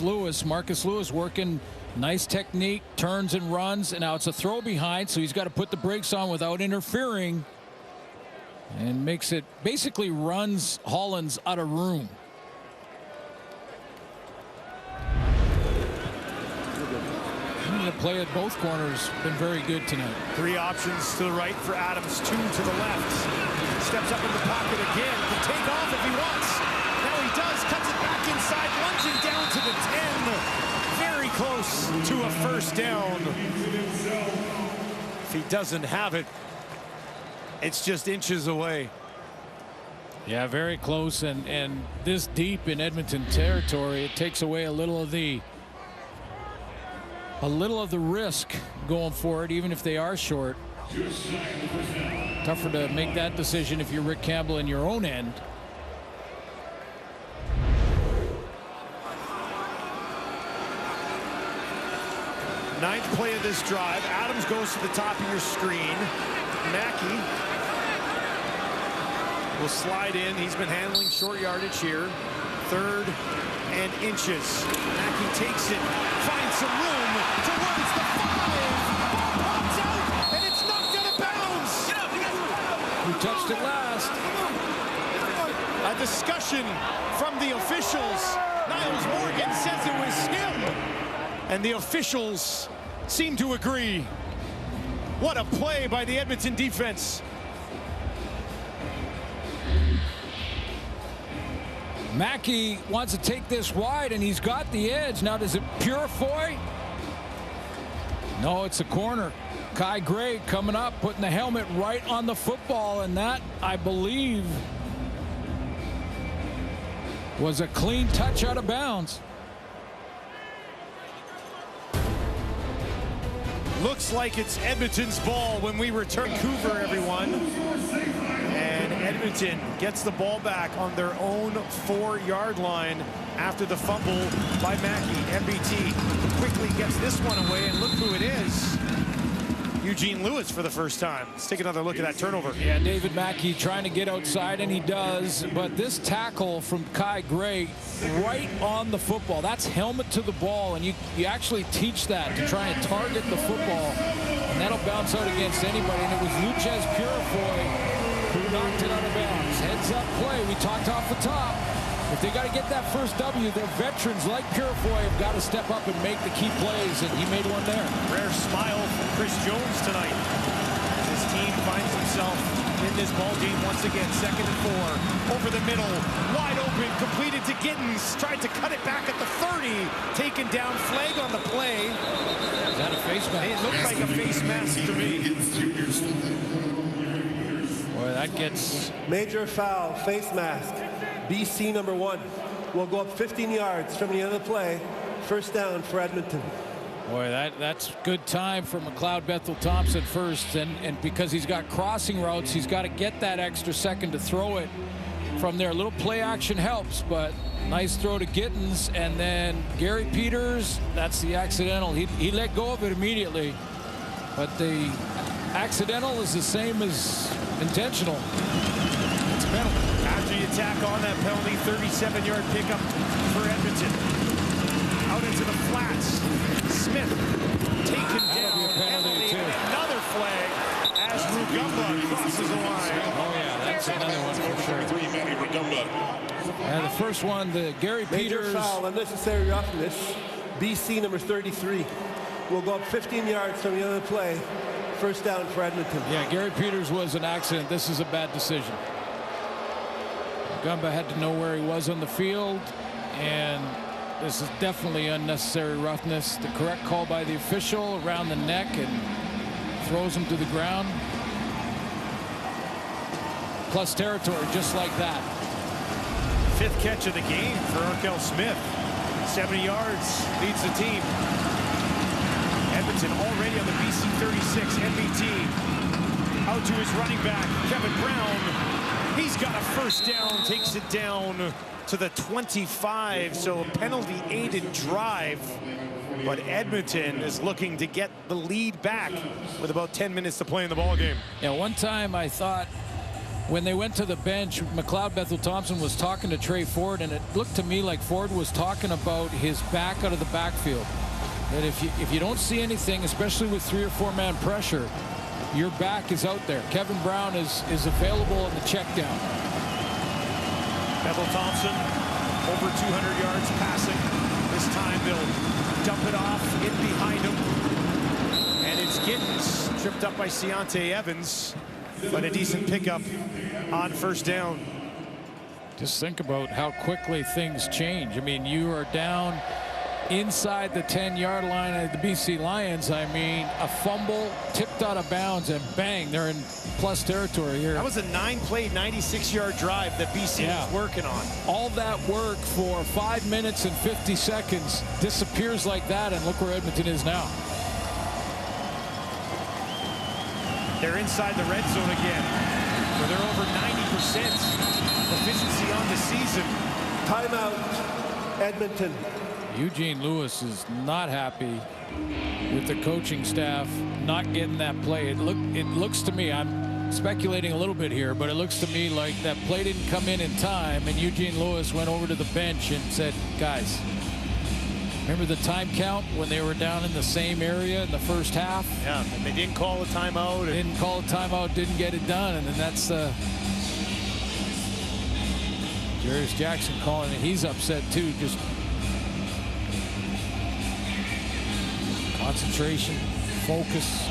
Lewis, Marcus Lewis, working nice technique, turns and runs, and now it's a throw behind, so he's got to put the brakes on without interfering, and makes it, basically runs Hollins out of room. The play at both corners been very good tonight. 3 options to the right for Adams, 2 to the left. Steps up in the pocket again, can take off if he wants. Now he does, cuts it back inside, lunging down to the 10. Very close to a first down. If he doesn't have it, it's just inches away. Yeah, very close, and this deep in Edmonton territory, it takes away a little of the risk going for it, even if they are short. Tougher to make that decision if you're Rick Campbell in your own end. Ninth play of this drive. Adams goes to the top of your screen. Mackey will slide in. He's been handling short yardage here. 3rd and inches. Mackey takes it, finds some room towards the 5. Ball pops out, and it's knocked out of bounds. Who touched it last? A discussion from the officials. Niles Morgan says it was him, and the officials seem to agree. What a play by the Edmonton defense. Mackey wants to take this wide, and he's got the edge. Now, does it Purifoy? No, it's a corner. Kai Gray coming up, putting the helmet right on the football, and that, I believe, was a clean touch out of bounds. Looks like it's Edmonton's ball when we return. Vancouver, everyone. And Edmonton gets the ball back on their own 4-yard line after the fumble by Mackey. MBT quickly gets this one away, and look who it is. Eugene Lewis for the first time. Let's take another look at that turnover. Yeah, David Mackey trying to get outside, and he does. But this tackle from Kai Gray right on the football, that's helmet to the ball, and you actually teach that to try and target the football, and that'll bounce out against anybody. And it was Luchez Purifoy who knocked it out of bounds. Heads up play. We talked off the top. If they got to get that first W, their veterans like Purifoy have got to step up and make the key plays, and he made one there. Rare smile from Chris Jones tonight. His team finds himself in this ball game once again. 2nd and 4. Over the middle. Wide open. Completed to Gittens. Tried to cut it back at the 30. Taken down. Flag on the play. Is that a face mask? It looked like a face mask to me. Boy, that gets... Major foul, face mask. BC number 1 will go up 15 yards from the end of the play. 1st down for Edmonton. Boy, that's good time for McLeod Bethel Thompson first, and because he's got crossing routes, he's got to get that extra second to throw it from there. A little play action helps, but nice throw to Gittens, and then Gary Peters, that's the accidental. He let go of it immediately, but the accidental is the same as intentional. It's a penalty. After you tack on that penalty, 37-yard pickup for Edmonton. Out into the flats. Smith taken down. Penalty too. Another flag as Rugamba crosses the line. Oh yeah, that's another one for sure. And the first one, the Gary Major Peters. foul, unnecessary roughness. BC number 33 will go up 15 yards from the end of the play. 1st down for Edmonton. Yeah, Gary Peters was an accident. This is a bad decision. Gumba had to know where he was on the field, and this is definitely unnecessary roughness. The correct call by the official around the neck and throws him to the ground. Plus territory, just like that. 5th catch of the game for Arkell Smith. 70 yards, leads the team. Edmonton already on the BC 36. MBT out to his running back, Kevin Brown. He's got a 1st down, takes it down to the 25, so a penalty-aided drive. But Edmonton is looking to get the lead back with about 10 minutes to play in the ballgame. Yeah, one time I thought when they went to the bench, McLeod Bethel Thompson was talking to Trey Ford, and it looked to me like Ford was talking about his back out of the backfield. That if you don't see anything, especially with 3 or 4 man pressure, your back is out there. Kevin Brown is available in the check down. Bethel Thompson over 200 yards passing. This time they'll dump it off in behind him. And it's Gittens tripped up by Ciante Evans, but a decent pickup on 1st down. Just think about how quickly things change. I mean, you are down inside the 10-yard line of the BC Lions. I mean, a fumble tipped out of bounds, and bang, they're in plus territory here. That was a 9-play, 96-yard drive that BC was working on. All that work for 5 minutes and 50 seconds disappears like that, and look where Edmonton is now. They're inside the red zone again, where they're over 90% efficiency on the season. Timeout, Edmonton. Eugene Lewis is not happy with the coaching staff not getting that play. It looks to me, I'm speculating a little bit here, but it looks to me like that play didn't come in time, and Eugene Lewis went over to the bench and said, guys, remember the time count when they were down in the same area in the first half? Yeah, and they didn't call a timeout. Didn't call a timeout, didn't get it done, and then that's Jarius Jackson calling it. He's upset too. Just concentration, focus,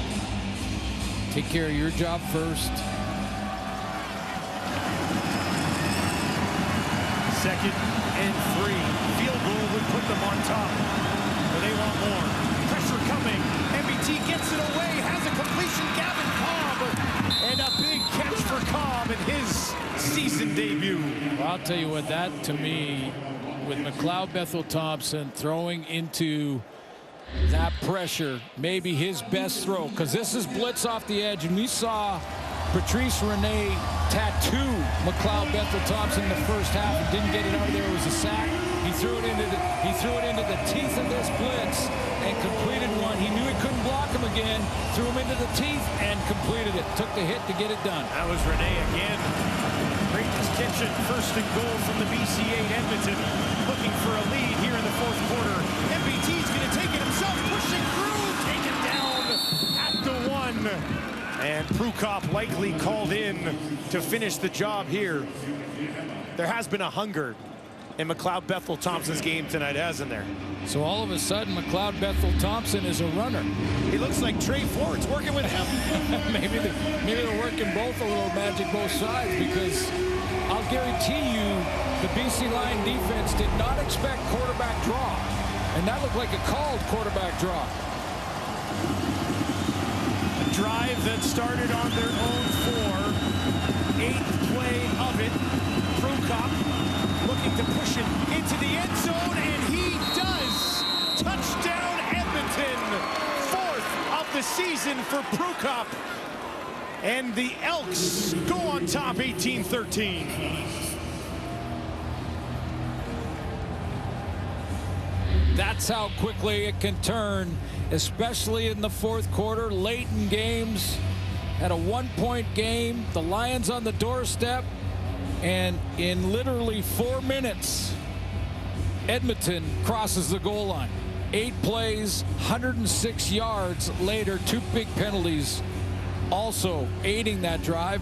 take care of your job first. Second and 3. Field goal would put them on top, but they want more. Pressure coming. MBT gets it away, has a completion. Gavin Cobb, and a big catch for Cobb in his season debut. Well, I'll tell you what, that to me, with McLeod Bethel-Thompson throwing into that pressure, maybe his best throw, because this is blitz off the edge, and we saw Patrice Rene tattoo McLeod Bethel-Thompson in the first half and didn't get it out of there. It was a sack. He threw it into the teeth of this blitz and completed one. He knew he couldn't block him again, threw him into the teeth and completed it. Took the hit to get it done. That was Rene again. Creighton's kitchen, first and goal from the BC8 Edmonton, looking for a lead here in the fourth quarter. MBT's going to take it himself, pushing through, taken down at the 1. And Prukop likely called in to finish the job here. There has been a hunger in McLeod Bethel-Thompson's game tonight, hasn't there? So all of a sudden, McLeod Bethel-Thompson is a runner. He looks like Trey Ford's working with him. maybe they're working both a little magic both sides, because I'll guarantee you the BC Lion defense did not expect quarterback draw. And that looked like a called quarterback draw. Drive that started on their own 4. 8th play of it. Prukop looking to push it into the end zone, and he does. Touchdown Edmonton. 4th of the season for Prukop. And the Elks go on top 18-13. That's how quickly it can turn, especially in the fourth quarter, late in games. At a 1-point game, the Lions on the doorstep, and in literally 4 minutes, Edmonton crosses the goal line. 8 plays, 106 yards later, 2 big penalties also aiding that drive.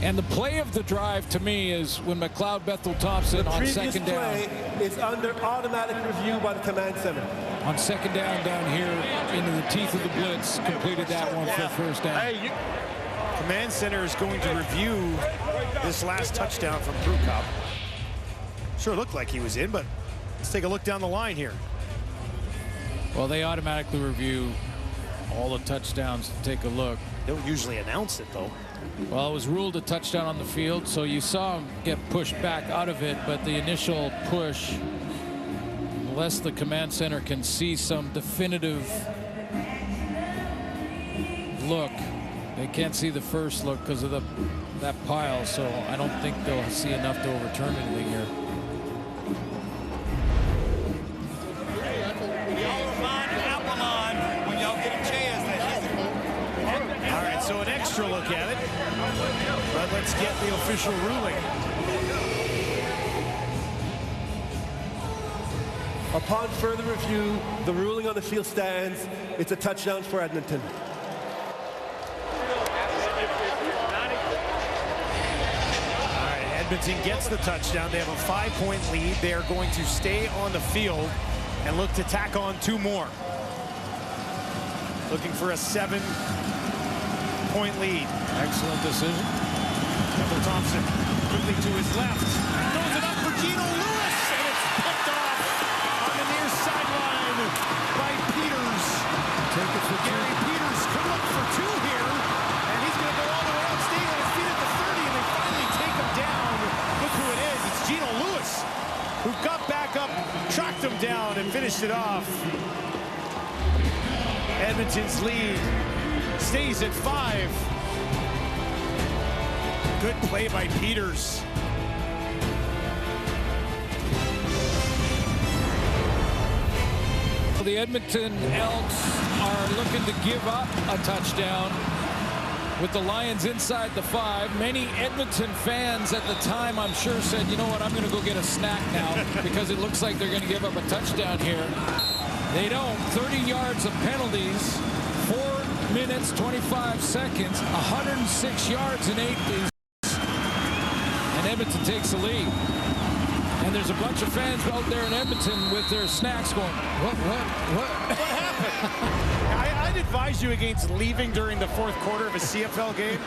And the play of the drive to me is when McLeod Bethel-Thompson on second down. The previous play is under automatic review by the command center. On second down here into the teeth of the blitz, completed that one for first down. Command center is going to review this last touchdown from Prukop. Sure looked like he was in, but let's take a look down the line here. Well, they automatically review all the touchdowns to take a look. They don't usually announce it, though. Well, it was ruled a touchdown on the field, so you saw him get pushed back out of it, but the initial push, unless the command center can see some definitive look, they can't see the first look because of that pile, so I don't think they'll see enough to overturn anything here. So an extra look at it, but let's get the official ruling. Upon further review, the ruling on the field stands. It's a touchdown for Edmonton. All right, Edmonton gets the touchdown. They have a 5-point lead. They are going to stay on the field and look to tack on 2 more. Looking for a 7-point lead. Excellent decision. Bethel-Thompson quickly to his left. Throws it up for Gino Lewis, and it's picked off on the near sideline by Peters. Take it for Gary Peters could look for 2 here, and he's going to go all the way out, staying on his feet at the 30, and they finally take him down. Look who it is. It's Gino Lewis, who got back up, tracked him down, and finished it off. Edmonton's lead stays at 5. Good play by Peters. the Edmonton Elks are looking to give up a touchdown with the Lions inside the 5. Many Edmonton fans at the time, I'm sure, said, you know what, I'm going to go get a snack now because it looks like they're going to give up a touchdown here. They don't. 30 yards of penalties, 4 minutes, 25 seconds, 106 yards in 8 days. And Edmonton takes the lead. And there's a bunch of fans out there in Edmonton with their snacks going, what happened? I'd advise you against leaving during the fourth quarter of a CFL game.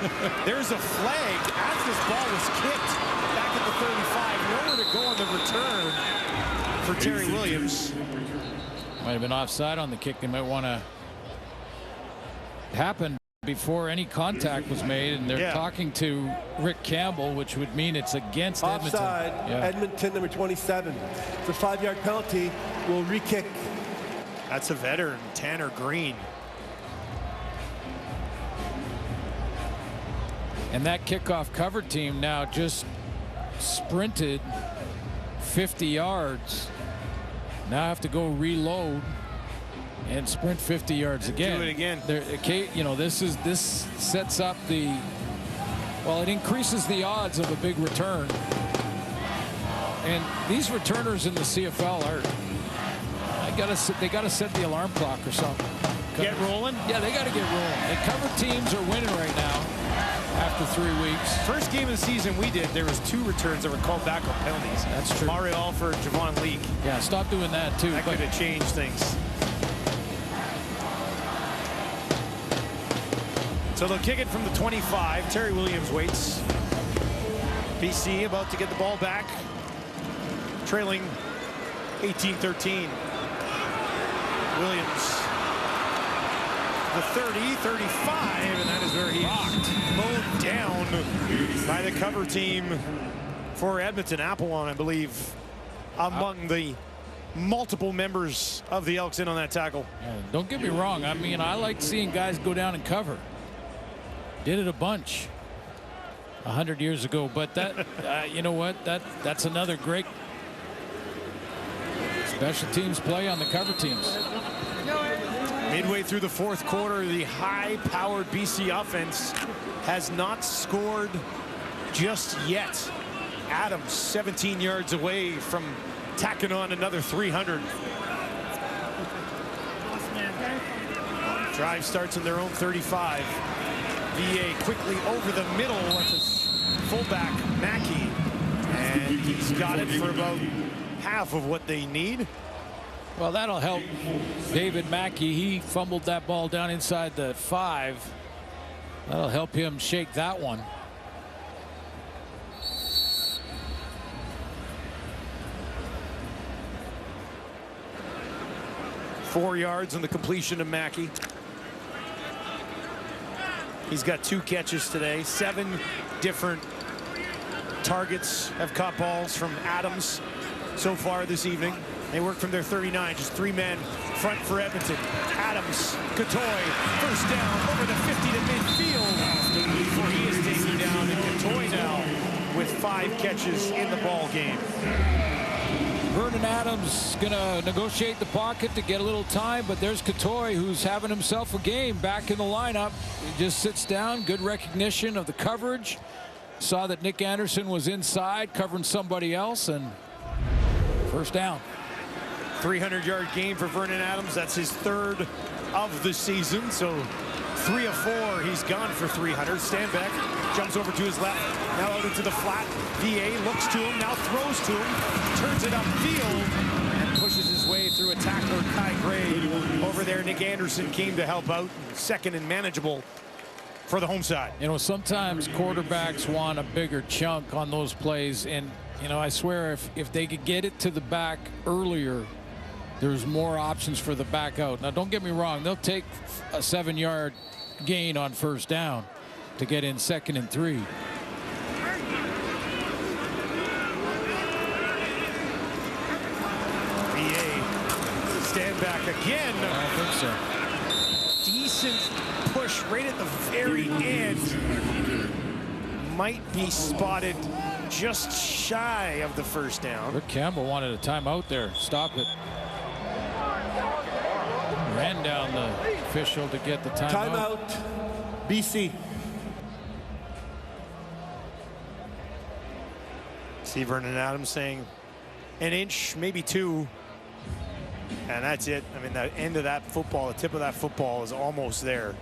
There's a flag as this ball was kicked back at the 35. Nowhere to go on the return for Terry Williams. Might have been offside on the kick. They might want to happen before any contact was made, and they're talking to Rick Campbell, which would mean it's against Edmonton. Offside, Edmonton, number 27. It's a 5-yard penalty. We'll re-kick. That's a veteran, Tanner Green. And that kickoff cover team now just sprinted 50 yards. Now have to go reload and sprint 50 yards again. Do it again. You know, this sets up the, well, it increases the odds of a big return. And these returners in the CFL are, they gotta set the alarm clock or something. Get rolling? Yeah, they gotta get rolling. The cover teams are winning right now after 3 weeks. First game of the season we did, there was 2 returns that were called back on penalties. That's true. Mario Alford, Javon Leake. Yeah, stop doing that too. That could have changed things. So they'll kick it from the 25. Terry Williams waits. BC about to get the ball back. Trailing 18-13. Williams. The 30, 35, and that is where he mowed down by the cover team for Edmonton. Applewan, I believe, among the multiple members of the Elks in on that tackle. Yeah, don't get me wrong. I mean, I like seeing guys go down and cover. Did it a bunch 100 years ago, but that you know what, that's another great special teams play on the cover teams. Midway through the fourth quarter, the high-powered BC offense has not scored just yet. Adams 17 yards away from tacking on another 300. Drive starts in their own 35. VA quickly over the middle. That's his fullback, Mackey. And he's got it for about half of what they need. Well, that'll help David Mackey. He fumbled that ball down inside the 5. That'll help him shake that one. Four yards on the completion of Mackey. He's got 2 catches today. 7 different targets have caught balls from Adams so far this evening. They work from their 39, just 3 men front for Edmonton. Adams, Catoy, first down over the 50 to midfield before he is taken down. And Catoy now with 5 catches in the ball game. Vernon Adams gonna negotiate the pocket to get a little time, but there's Catoy, who's having himself a game back in the lineup. He just sits down. Good recognition of the coverage. Saw that Nick Anderson was inside covering somebody else, and first down. 300-yard game for Vernon Adams. That's his 3rd of the season. So 3 of 4. He's gone for 300. Stanbeck jumps over to his left. Now out into the flat. VA looks to him. Now throws to him. Turns it upfield and pushes his way through a tackler, Kai Gray. Over there, Nick Anderson came to help out. Second and manageable for the home side. You know, sometimes quarterbacks want a bigger chunk on those plays. And, you know, I swear if they could get it to the back earlier, there's more options for the back out. Now, don't get me wrong. They'll take a 7-yard gain on first down to get in 2nd and 3. Stand back again. I don't think so. Decent push right at the very end. Might be spotted just shy of the first down. Rick Campbell wanted a timeout there. Stop it. ran down the official to get the timeout. Timeout, BC. See Vernon Adams saying an inch, maybe two. And that's it. I mean, the end of that football, the tip of that football is almost there.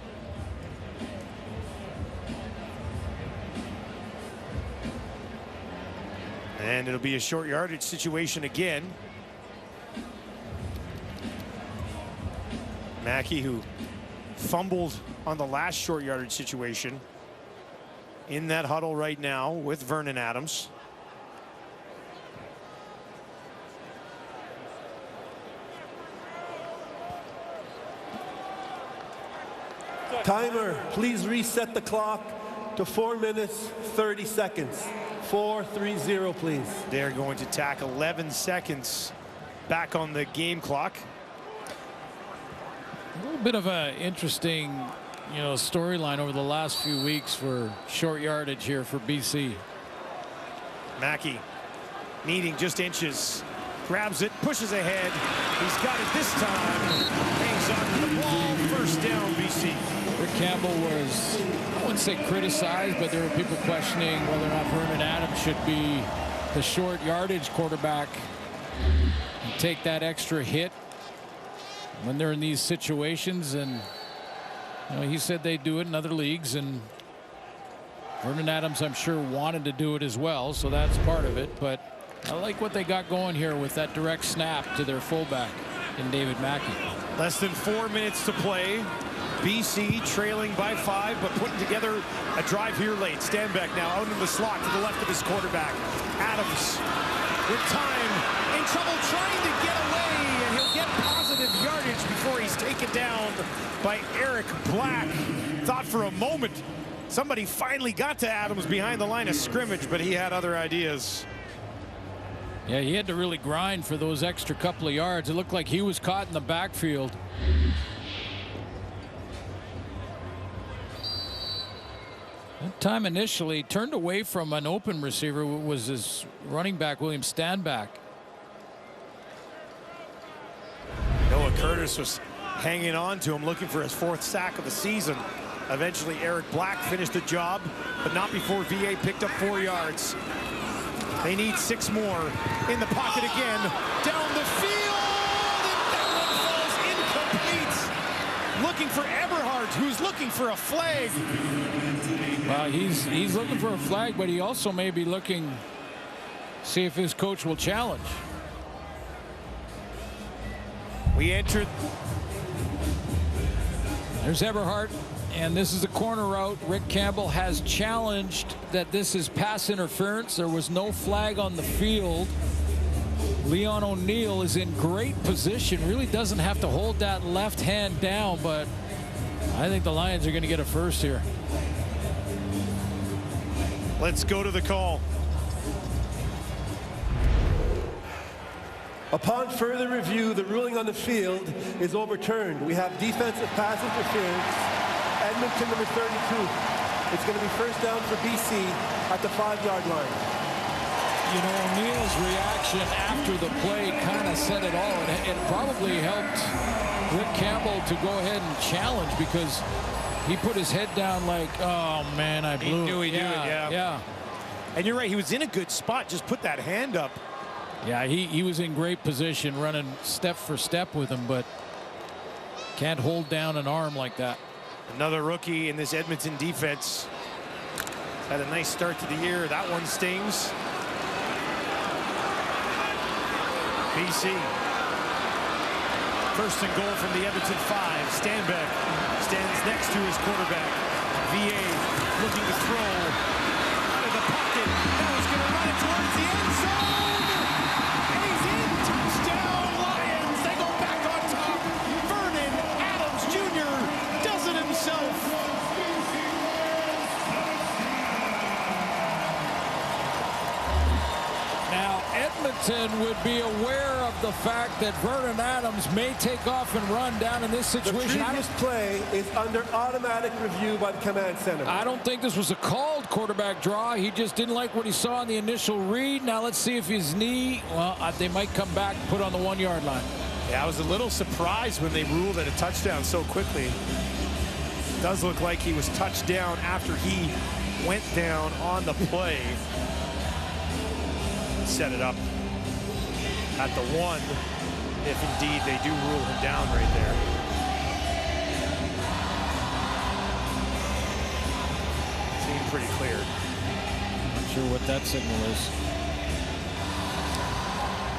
And it'll be a short yardage situation again. Mackey, who fumbled on the last short yardage situation, in that huddle right now with Vernon Adams. Timer, please reset the clock to 4 minutes, 30 seconds. 4-3-0, please. They're going to tack 11 seconds back on the game clock. A little bit of an interesting, storyline over the last few weeks for short yardage here for BC. Mackey needing just inches. Grabs it, pushes ahead. He's got it this time. Hangs on to the ball. First down, BC. Rick Campbell was, I wouldn't say criticized, but there were people questioning whether or not Vernon Adams should be the short yardage quarterback and take that extra hit when they're in these situations. And he said they do it in other leagues, and Vernon Adams, I'm sure, wanted to do it as well, so that's part of it. But I like what they got going here with that direct snap to their fullback in David Mackey. Less than 4 minutes to play. BC trailing by 5, but putting together a drive here late. Stanback now out in the slot to the left of his quarterback. Adams with time, in trouble trying to get away, and he'll get positive yardage before he's taken down by Eric Black. Thought for a moment somebody finally got to Adams behind the line of scrimmage, but he had other ideas. Yeah, he had to really grind for those extra couple of yards. It looked like he was caught in the backfield. That time initially turned away from an open receiver, was his running back, William Stanback. Noah Curtis was hanging on to him, looking for his 4th sack of the season. Eventually, Eric Black finished the job, but not before VA picked up 4 yards. They need 6 more. In the pocket again, down the field, and that one falls incomplete. Looking for Eberhardt, who's looking for a flag. Well, he's looking for a flag, but he also may be looking, see if his coach will challenge. We entered. There's Eberhardt, and this is a corner route. Rick Campbell has challenged that this is pass interference. There was no flag on the field. Leon O'Neal is in great position, really doesn't have to hold that left hand down, but I think the Lions are going to get a first here. Let's go to the call. Upon further review, the ruling on the field is overturned. We have defensive pass interference. Edmonton number 32. It's going to be first down for BC at the 5-yard line. O'Neal's reaction after the play kind of said it all. It probably helped Rick Campbell to go ahead and challenge, because he put his head down like, oh man, I blew it. He knew he'd do it, yeah. And you're right, he was in a good spot. Just put that hand up. Yeah, he was in great position, running step for step with him, but can't hold down an arm like that. Another rookie in this Edmonton defense. Had a nice start to the year. That one stings. BC. First and goal from the Edmonton 5. Stanback stands next to his quarterback. VA looking to throw out of the pocket. Now he's going to run it towards the end zone. And he's in. Touchdown, Lions. They go back on top. Vernon Adams Jr. does it himself. Now, Edmonton would be aware of the fact that Vernon Adams may take off and run down in this situation. The previous play is under automatic review by the command center. I don't think this was a called quarterback draw. He just didn't like what he saw in the initial read. Now let's see if his knee, well, they might come back and put on the 1-yard line. Yeah, I was a little surprised when they ruled it a touchdown so quickly. It does look like he was touched down after he went down on the play. Set it up at the 1, if indeed they do rule him down right there. Seemed pretty clear. Not sure what that signal is.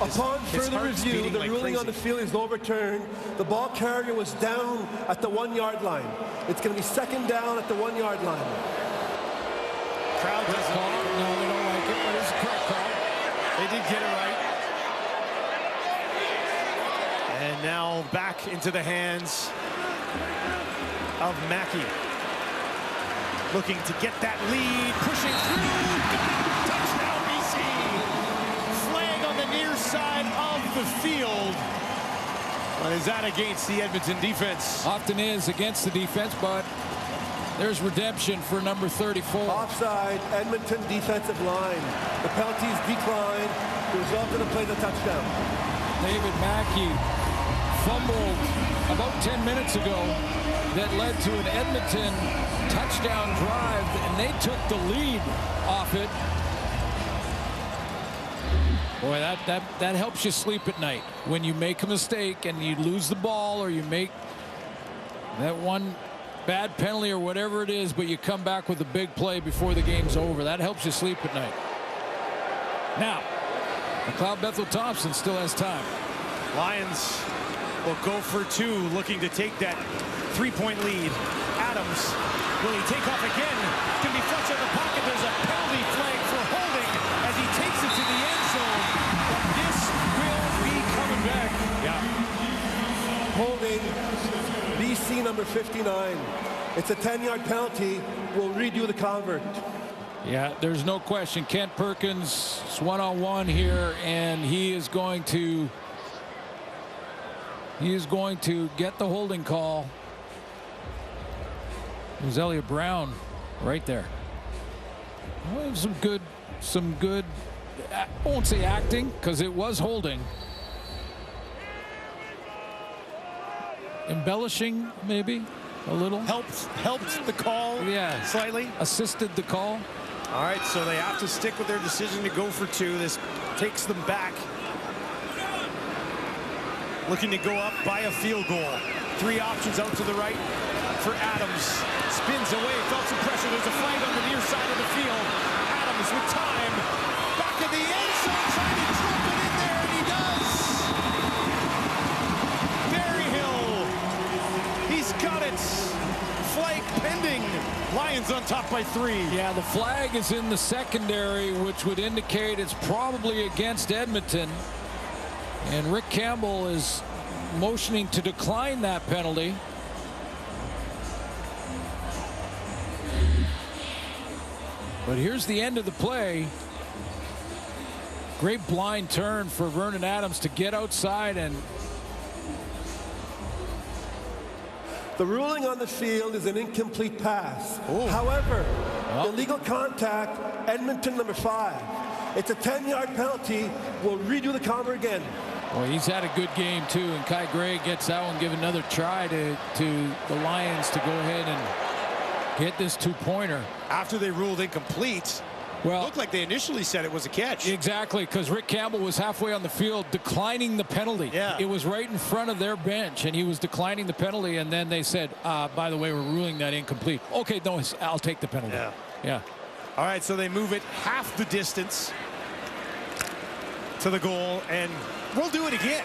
Upon further review, the ruling on the field is overturned. The ball carrier was down at the 1-yard line. It's going to be second down at the 1-yard line. Crowd doesn't call. No, they don't like it, but it's a correct call. They did get it right. And now back into the hands of Mackey. Looking to get that lead, pushing through. Touchdown, BC. Flag on the near side of the field. But is that against the Edmonton defense? Often is against the defense, but there's redemption for number 34. Offside, Edmonton defensive line. The penalties declined. The result of the play, the touchdown. David Mackey fumbled about 10 minutes ago that led to an Edmonton touchdown drive, and they took the lead off it. Boy, that helps you sleep at night. When you make a mistake and you lose the ball, or you make that one bad penalty or whatever it is, but you come back with a big play before the game's over, that helps you sleep at night. Now, McLeod Bethel-Thompson still has time. Lions will go for 2, looking to take that 3-point lead. Adams, will he take off again? Can be flush out the pocket. There's a penalty flag for holding as he takes it to the end zone. But this will be coming back. Yeah. Holding BC number 59. It's a 10-yard penalty. We'll redo the convert. Yeah, there's no question. Kent Perkins is one-on-one here, and he is going to get the holding call. It was Elliott Brown right there. Well, some good, I won't say acting, because it was holding. Embellishing, maybe a little. Helped the call. Yeah, slightly. Assisted the call. All right, so they have to stick with their decision to go for 2. This takes them back. Looking to go up by a field goal. 3 options out to the right for Adams. Spins away, felt some pressure. There's a flag on the near side of the field. Adams with time. Back in the end zone, trying to drop it in there, and he does. Berryhill. He's got it. Flag pending. Lions on top by 3. Yeah, the flag is in the secondary, which would indicate it's probably against Edmonton. And Rick Campbell is motioning to decline that penalty. But here's the end of the play. Great blind turn for Vernon Adams to get outside, and the ruling on the field is an incomplete pass. However, illegal contact, Edmonton number 5. It's a 10-yard penalty. We'll redo the convert again. Well, he's had a good game too, and Kai Gray gets that one. Give another try to the Lions to go ahead and get this 2-pointer. After they ruled incomplete, well, it looked like they initially said it was a catch. Exactly, because Rick Campbell was halfway on the field declining the penalty. Yeah. It was right in front of their bench, and he was declining the penalty, and then they said, by the way, we're ruling that incomplete. Okay, no, I'll take the penalty. Yeah. All right, so they move it half the distance to the goal, and we'll do it again.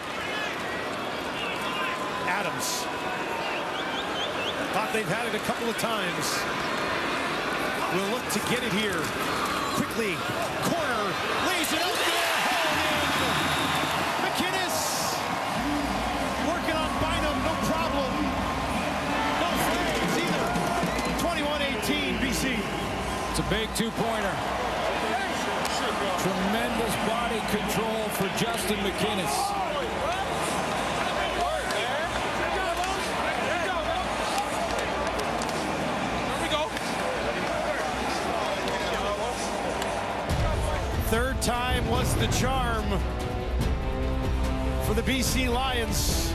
Adams. Thought they've had it a couple of times. We'll look to get it here. Quickly, corner, lays it out there, hauled in. McInnes working on Bynum, no problem. No flags either. 21-18 BC. It's a big 2-pointer. Tremendous body control for Justin McInnes. Third time was the charm for the BC Lions.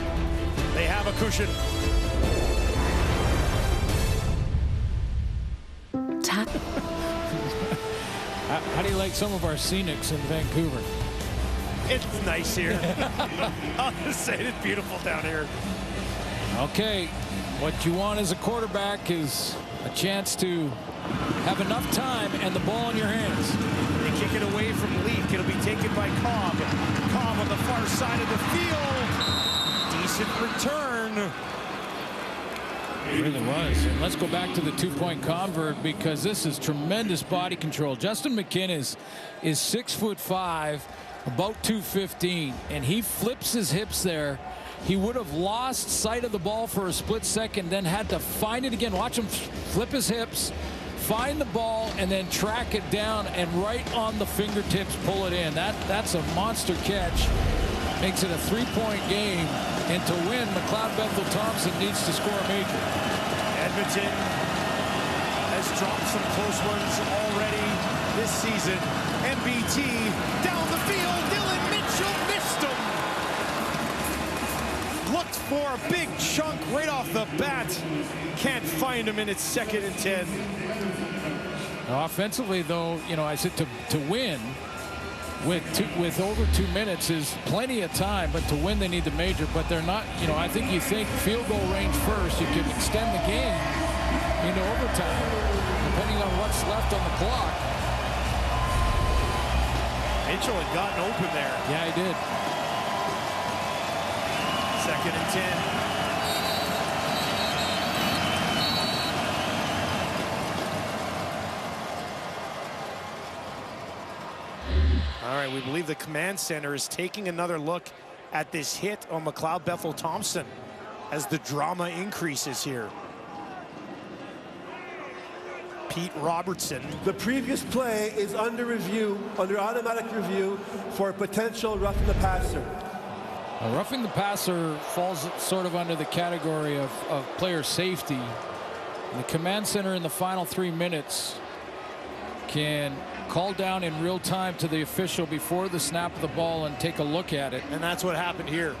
They have a cushion. How do you like some of our scenics in Vancouver? It's nice here. I'll just say it's beautiful down here. Okay, what you want as a quarterback is a chance to have enough time and the ball in your hands. They kick it away from Leak. It'll be taken by Cobb. Cobb on the far side of the field. Decent return. It really was. And let's go back to the two-point convert because this is tremendous body control. Justin McKinn is 6'5", about 215, and he flips his hips there. He would have lost sight of the ball for a split second, then had to find it again. Watch him flip his hips, find the ball, and then track it down and right on the fingertips pull it in. That's a monster catch. Makes it a three-point game. And to win, McLeod Bethel Thompson needs to score a major. Edmonton has dropped some close ones already this season. MBT down the field. Dylan Mitchell missed him. Looked for a big chunk right off the bat. Can't find him, and it's 2nd and 10. Offensively, though, you know, I said to win with over 2 minutes is plenty of time, but to win they need the major. But they're not, you know, I think you think field goal range first. You can extend the game into overtime depending on what's left on the clock. Mitchell had gotten open there. Yeah, he did. 2nd and 10. All right, we believe the command center is taking another look at this hit on McLeod Bethel Thompson as the drama increases here. Pete Robertson. The previous play is under review, under automatic review for potential roughing the passer. Roughing the passer falls sort of under the category of player safety. And the command center in the final 3 minutes can call down in real time to the official before the snap of the ball and take a look at it. And that's what happened here.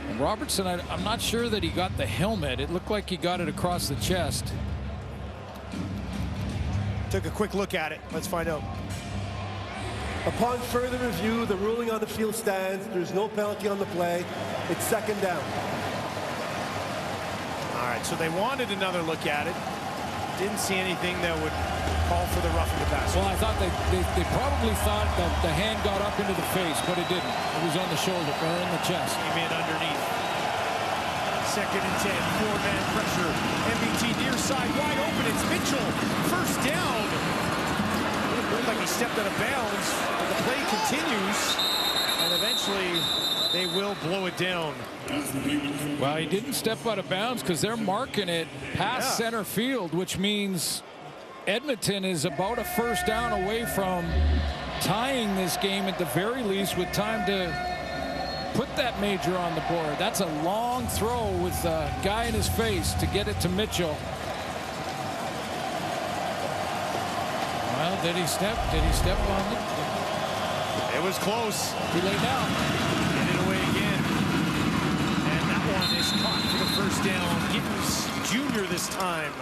And Robertson, I'm not sure that he got the helmet. It looked like he got it across the chest. Took a quick look at it. Let's find out. Upon further review, the ruling on the field stands. There's no penalty on the play. It's 2nd down. All right, so they wanted another look at it. Didn't see anything that would call for the roughing the passer. Well, I thought they probably thought that the hand got up into the face, but it didn't. It was on the shoulder or in the chest. Came in underneath. 2nd and 10, 4-man pressure. MBT near side, wide open. It's Mitchell. First down. It looked like he stepped out of bounds, but the play continues, and eventually they will blow it down. Well, he didn't step out of bounds because they're marking it past center field, which means Edmonton is about a first down away from tying this game at the very least with time to put that major on the board. That's a long throw with a guy in his face to get it to Mitchell. Well, did he step on it? It was close. He laid down. Get it away again. And that one is caught for the first down. Gittens Jr. this time.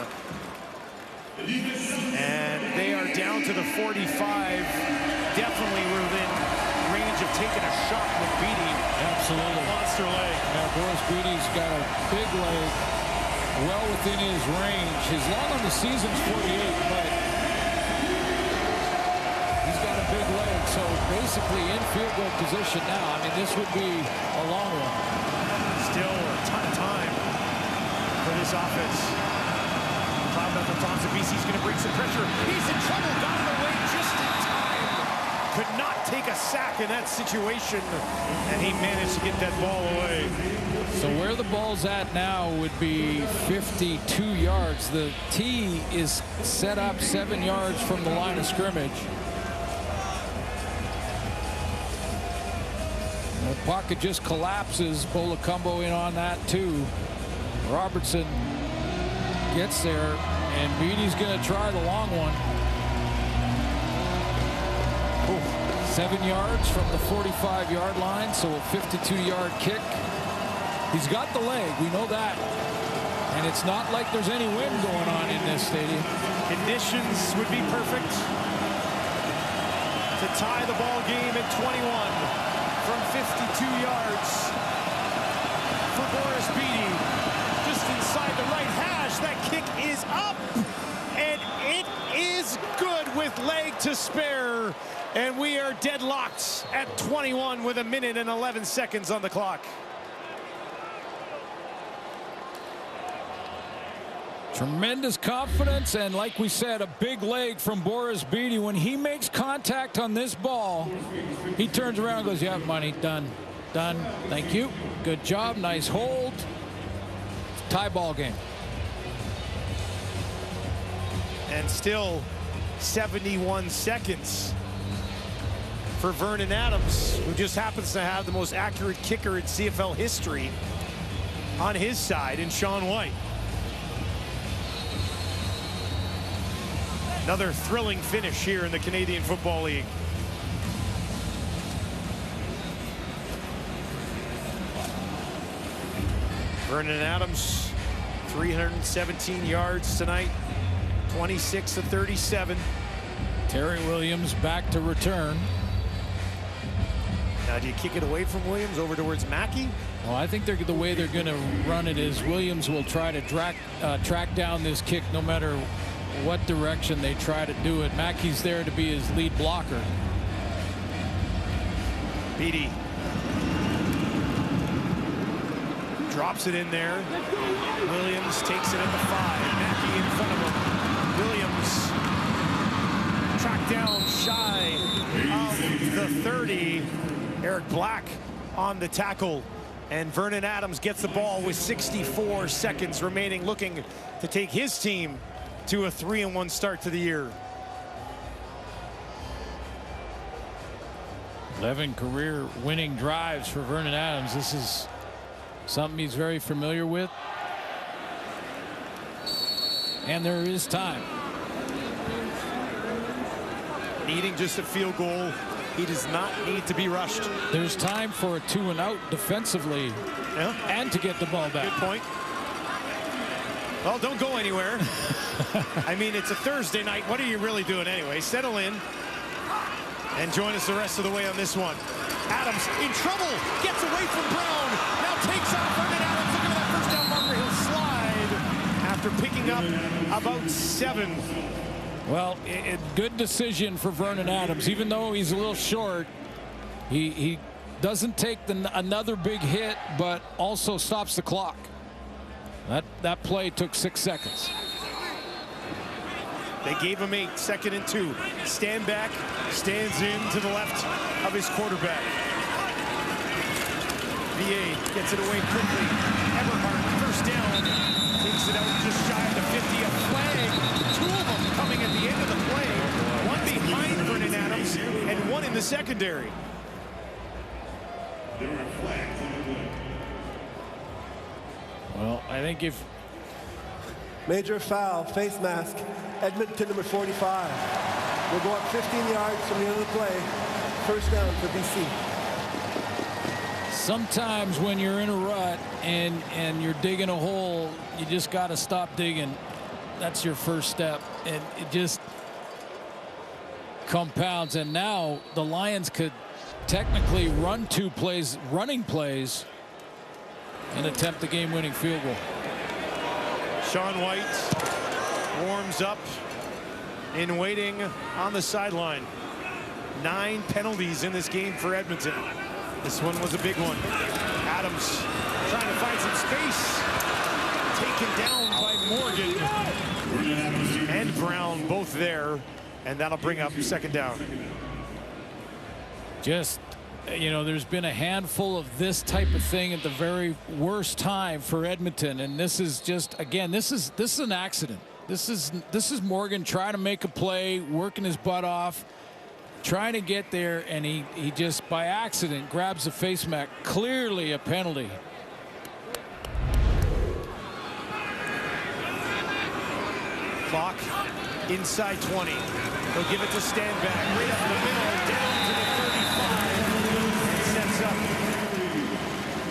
And they are down to the 45. Definitely within range of taking a shot with Beatty. Absolutely. Monster leg. Yeah, Boris Beatty's got a big leg well within his range. His long on the season's 48, but he's got a big leg. So basically in field goal position now. I mean, this would be a long one. Still a ton of time for this offense. McLeod Bethel Thompson, BC's going to bring some pressure. He's in trouble, got it away just in time. Could not take a sack in that situation, and he managed to get that ball away. So where the ball's at now would be 52 yards. The tee is set up 7 yards from the line of scrimmage. The pocket just collapses. Bolacumbo in on that too. Robertson gets there, and Beatty's going to try the long one. Ooh, 7 yards from the 45-yard line, so a 52-yard kick. He's got the leg, we know that. And it's not like there's any wind going on in this stadium. Conditions would be perfect to tie the ball game at 21 from 52 yards for Boris Beatty. Just inside the right hash, that kick is up, and it is good with leg to spare. And we are deadlocked at 21 with 1 minute and 11 seconds on the clock. Tremendous confidence, and like we said, a big leg from Boris Beatty. When he makes contact on this ball, he turns around and goes, "You have money, done, done, thank you, good job, nice hold." Tie ball game. And still 71 seconds for Vernon Adams, who just happens to have the most accurate kicker in CFL history on his side in Sean White. Another thrilling finish here in the Canadian Football League. Vernon Adams, 317 yards tonight, 26 of 37. Terry Williams back to return. Now, do you kick it away from Williams over towards Mackey? Well, I think the way they're going to run it is Williams will try to track down this kick no matter what direction they try to do it. Mackey's there to be his lead blocker. Beatty drops it in there. Williams takes it at the 5. Mackey in front of him. Williams tracked down shy of the 30. Eric Black on the tackle. And Vernon Adams gets the ball with 64 seconds remaining, looking to take his team to a 3-1 start to the year. 11 career winning drives for Vernon Adams. This is something he's very familiar with. And there is time. Needing just a field goal. He does not need to be rushed. There's time for a 2-and-out defensively, and to get the ball back. Good point. Well, don't go anywhere. I mean, it's a Thursday night. What are you really doing anyway? Settle in and join us the rest of the way on this one. Adams in trouble. Gets away from Brown. Now takes off Vernon Adams. Look at that first down marker. He'll slide after picking up about 7. Well, good decision for Vernon Adams. Even though he's a little short, he doesn't take another big hit, but also stops the clock. That play took 6 seconds. They gave him 8, 2nd and 2. Stand back, stands in to the left of his quarterback. VA gets it away quickly. Eberhardt, first down, takes it out just shy of the 50. A flag, 2 of them coming at the end of the play. One behind Vernon Adams and one in the secondary. Well, I think if major foul, face mask, Edmonton number 45. We'll go up 15 yards from the end of the play. First down for BC. sometimes when you're in a rut and you're digging a hole, you just got to stop digging. That's your first step, and it just compounds. And now the Lions could technically run 2 plays, running plays, and attempt the game-winning field goal. Sean White warms up in waiting on the sideline. 9 penalties in this game for Edmonton. This one was a big one. Adams trying to find some space. Taken down by Morgan and Brown, both there, and that'll bring up 2nd down. Just, you know, there's been a handful of this type of thing at the very worst time for Edmonton, and this is just, again, this is an accident. This is Morgan trying to make a play, working his butt off, trying to get there, and he just by accident grabs the face mask. Clearly a penalty. Clock inside 20. They'll give it to Stanback right up the middle, down to the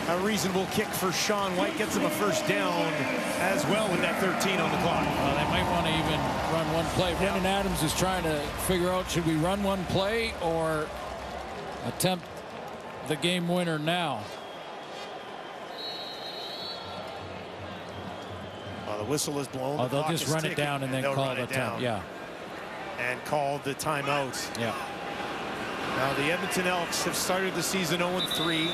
A reasonable kick for Sean White gets him a first down as well with that 13 on the clock. They might want to even run one play. Brendan Adams is trying to figure out, should we run one play or attempt the game winner now? The whistle is blown. Oh, they'll just run it down and then call the time. Yeah. And call the timeout. Yeah. Now the Edmonton Elks have started the season 0-3,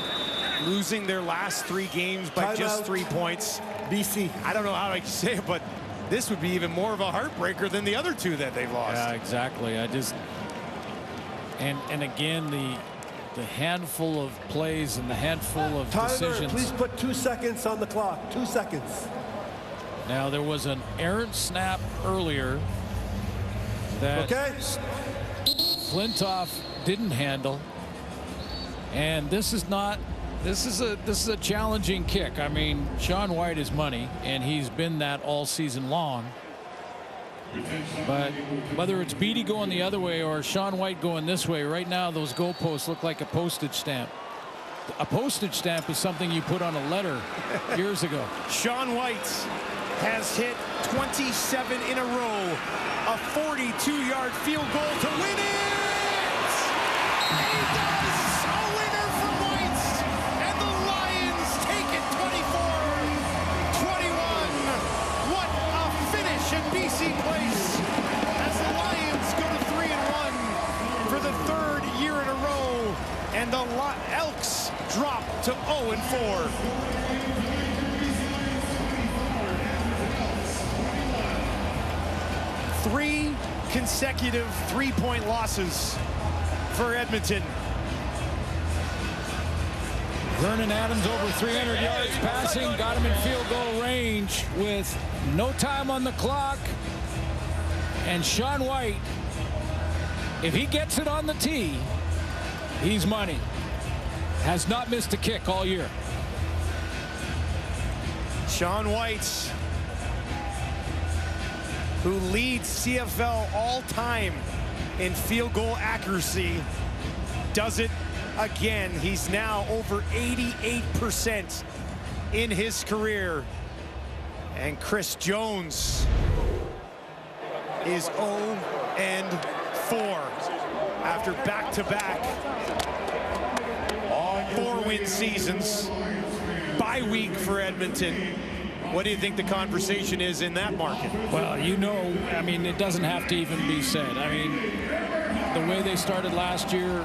losing their last 3 games by just 3 points. BC. I don't know how I can say it, but this would be even more of a heartbreaker than the other 2 that they've lost. Yeah, exactly. And again, the handful of plays and the handful of decisions. Please put 2 seconds on the clock. 2 seconds. Now there was an errant snap earlier that Flintoff didn't handle, and this is a challenging kick. I mean, Sean White is money, and he's been that all season long. But whether it's Beatty going the other way or Sean White going this way, right now those goalposts look like a postage stamp. A postage stamp is something you put on a letter years ago. Sean White has hit 27 in a row. A 42-yard field goal to win it! He does! A winner for White! And the Lions take it 24-21. What a finish at BC Place as the Lions go to 3-1 for the 3rd year in a row. And the Elks drop to 0-4. 3 consecutive 3-point losses for Edmonton. Vernon Adams over 300 yards passing, got him in field goal range with no time on the clock. And Sean White, if he gets it on the tee, he's money. Has not missed a kick all year. Sean White, who leads CFL all-time in field goal accuracy, does it again. He's now over 88% in his career. And Chris Jones is 0-4 after back-to-back 4-win seasons. Bye week for Edmonton. What do you think the conversation is in that market? Well, you know, I mean, it doesn't have to even be said. I mean, the way they started last year,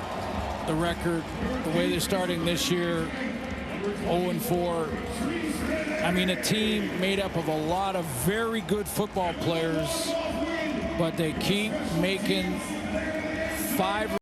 the record, the way they're starting this year, 0-4. I mean, a team made up of a lot of very good football players, but they keep making 5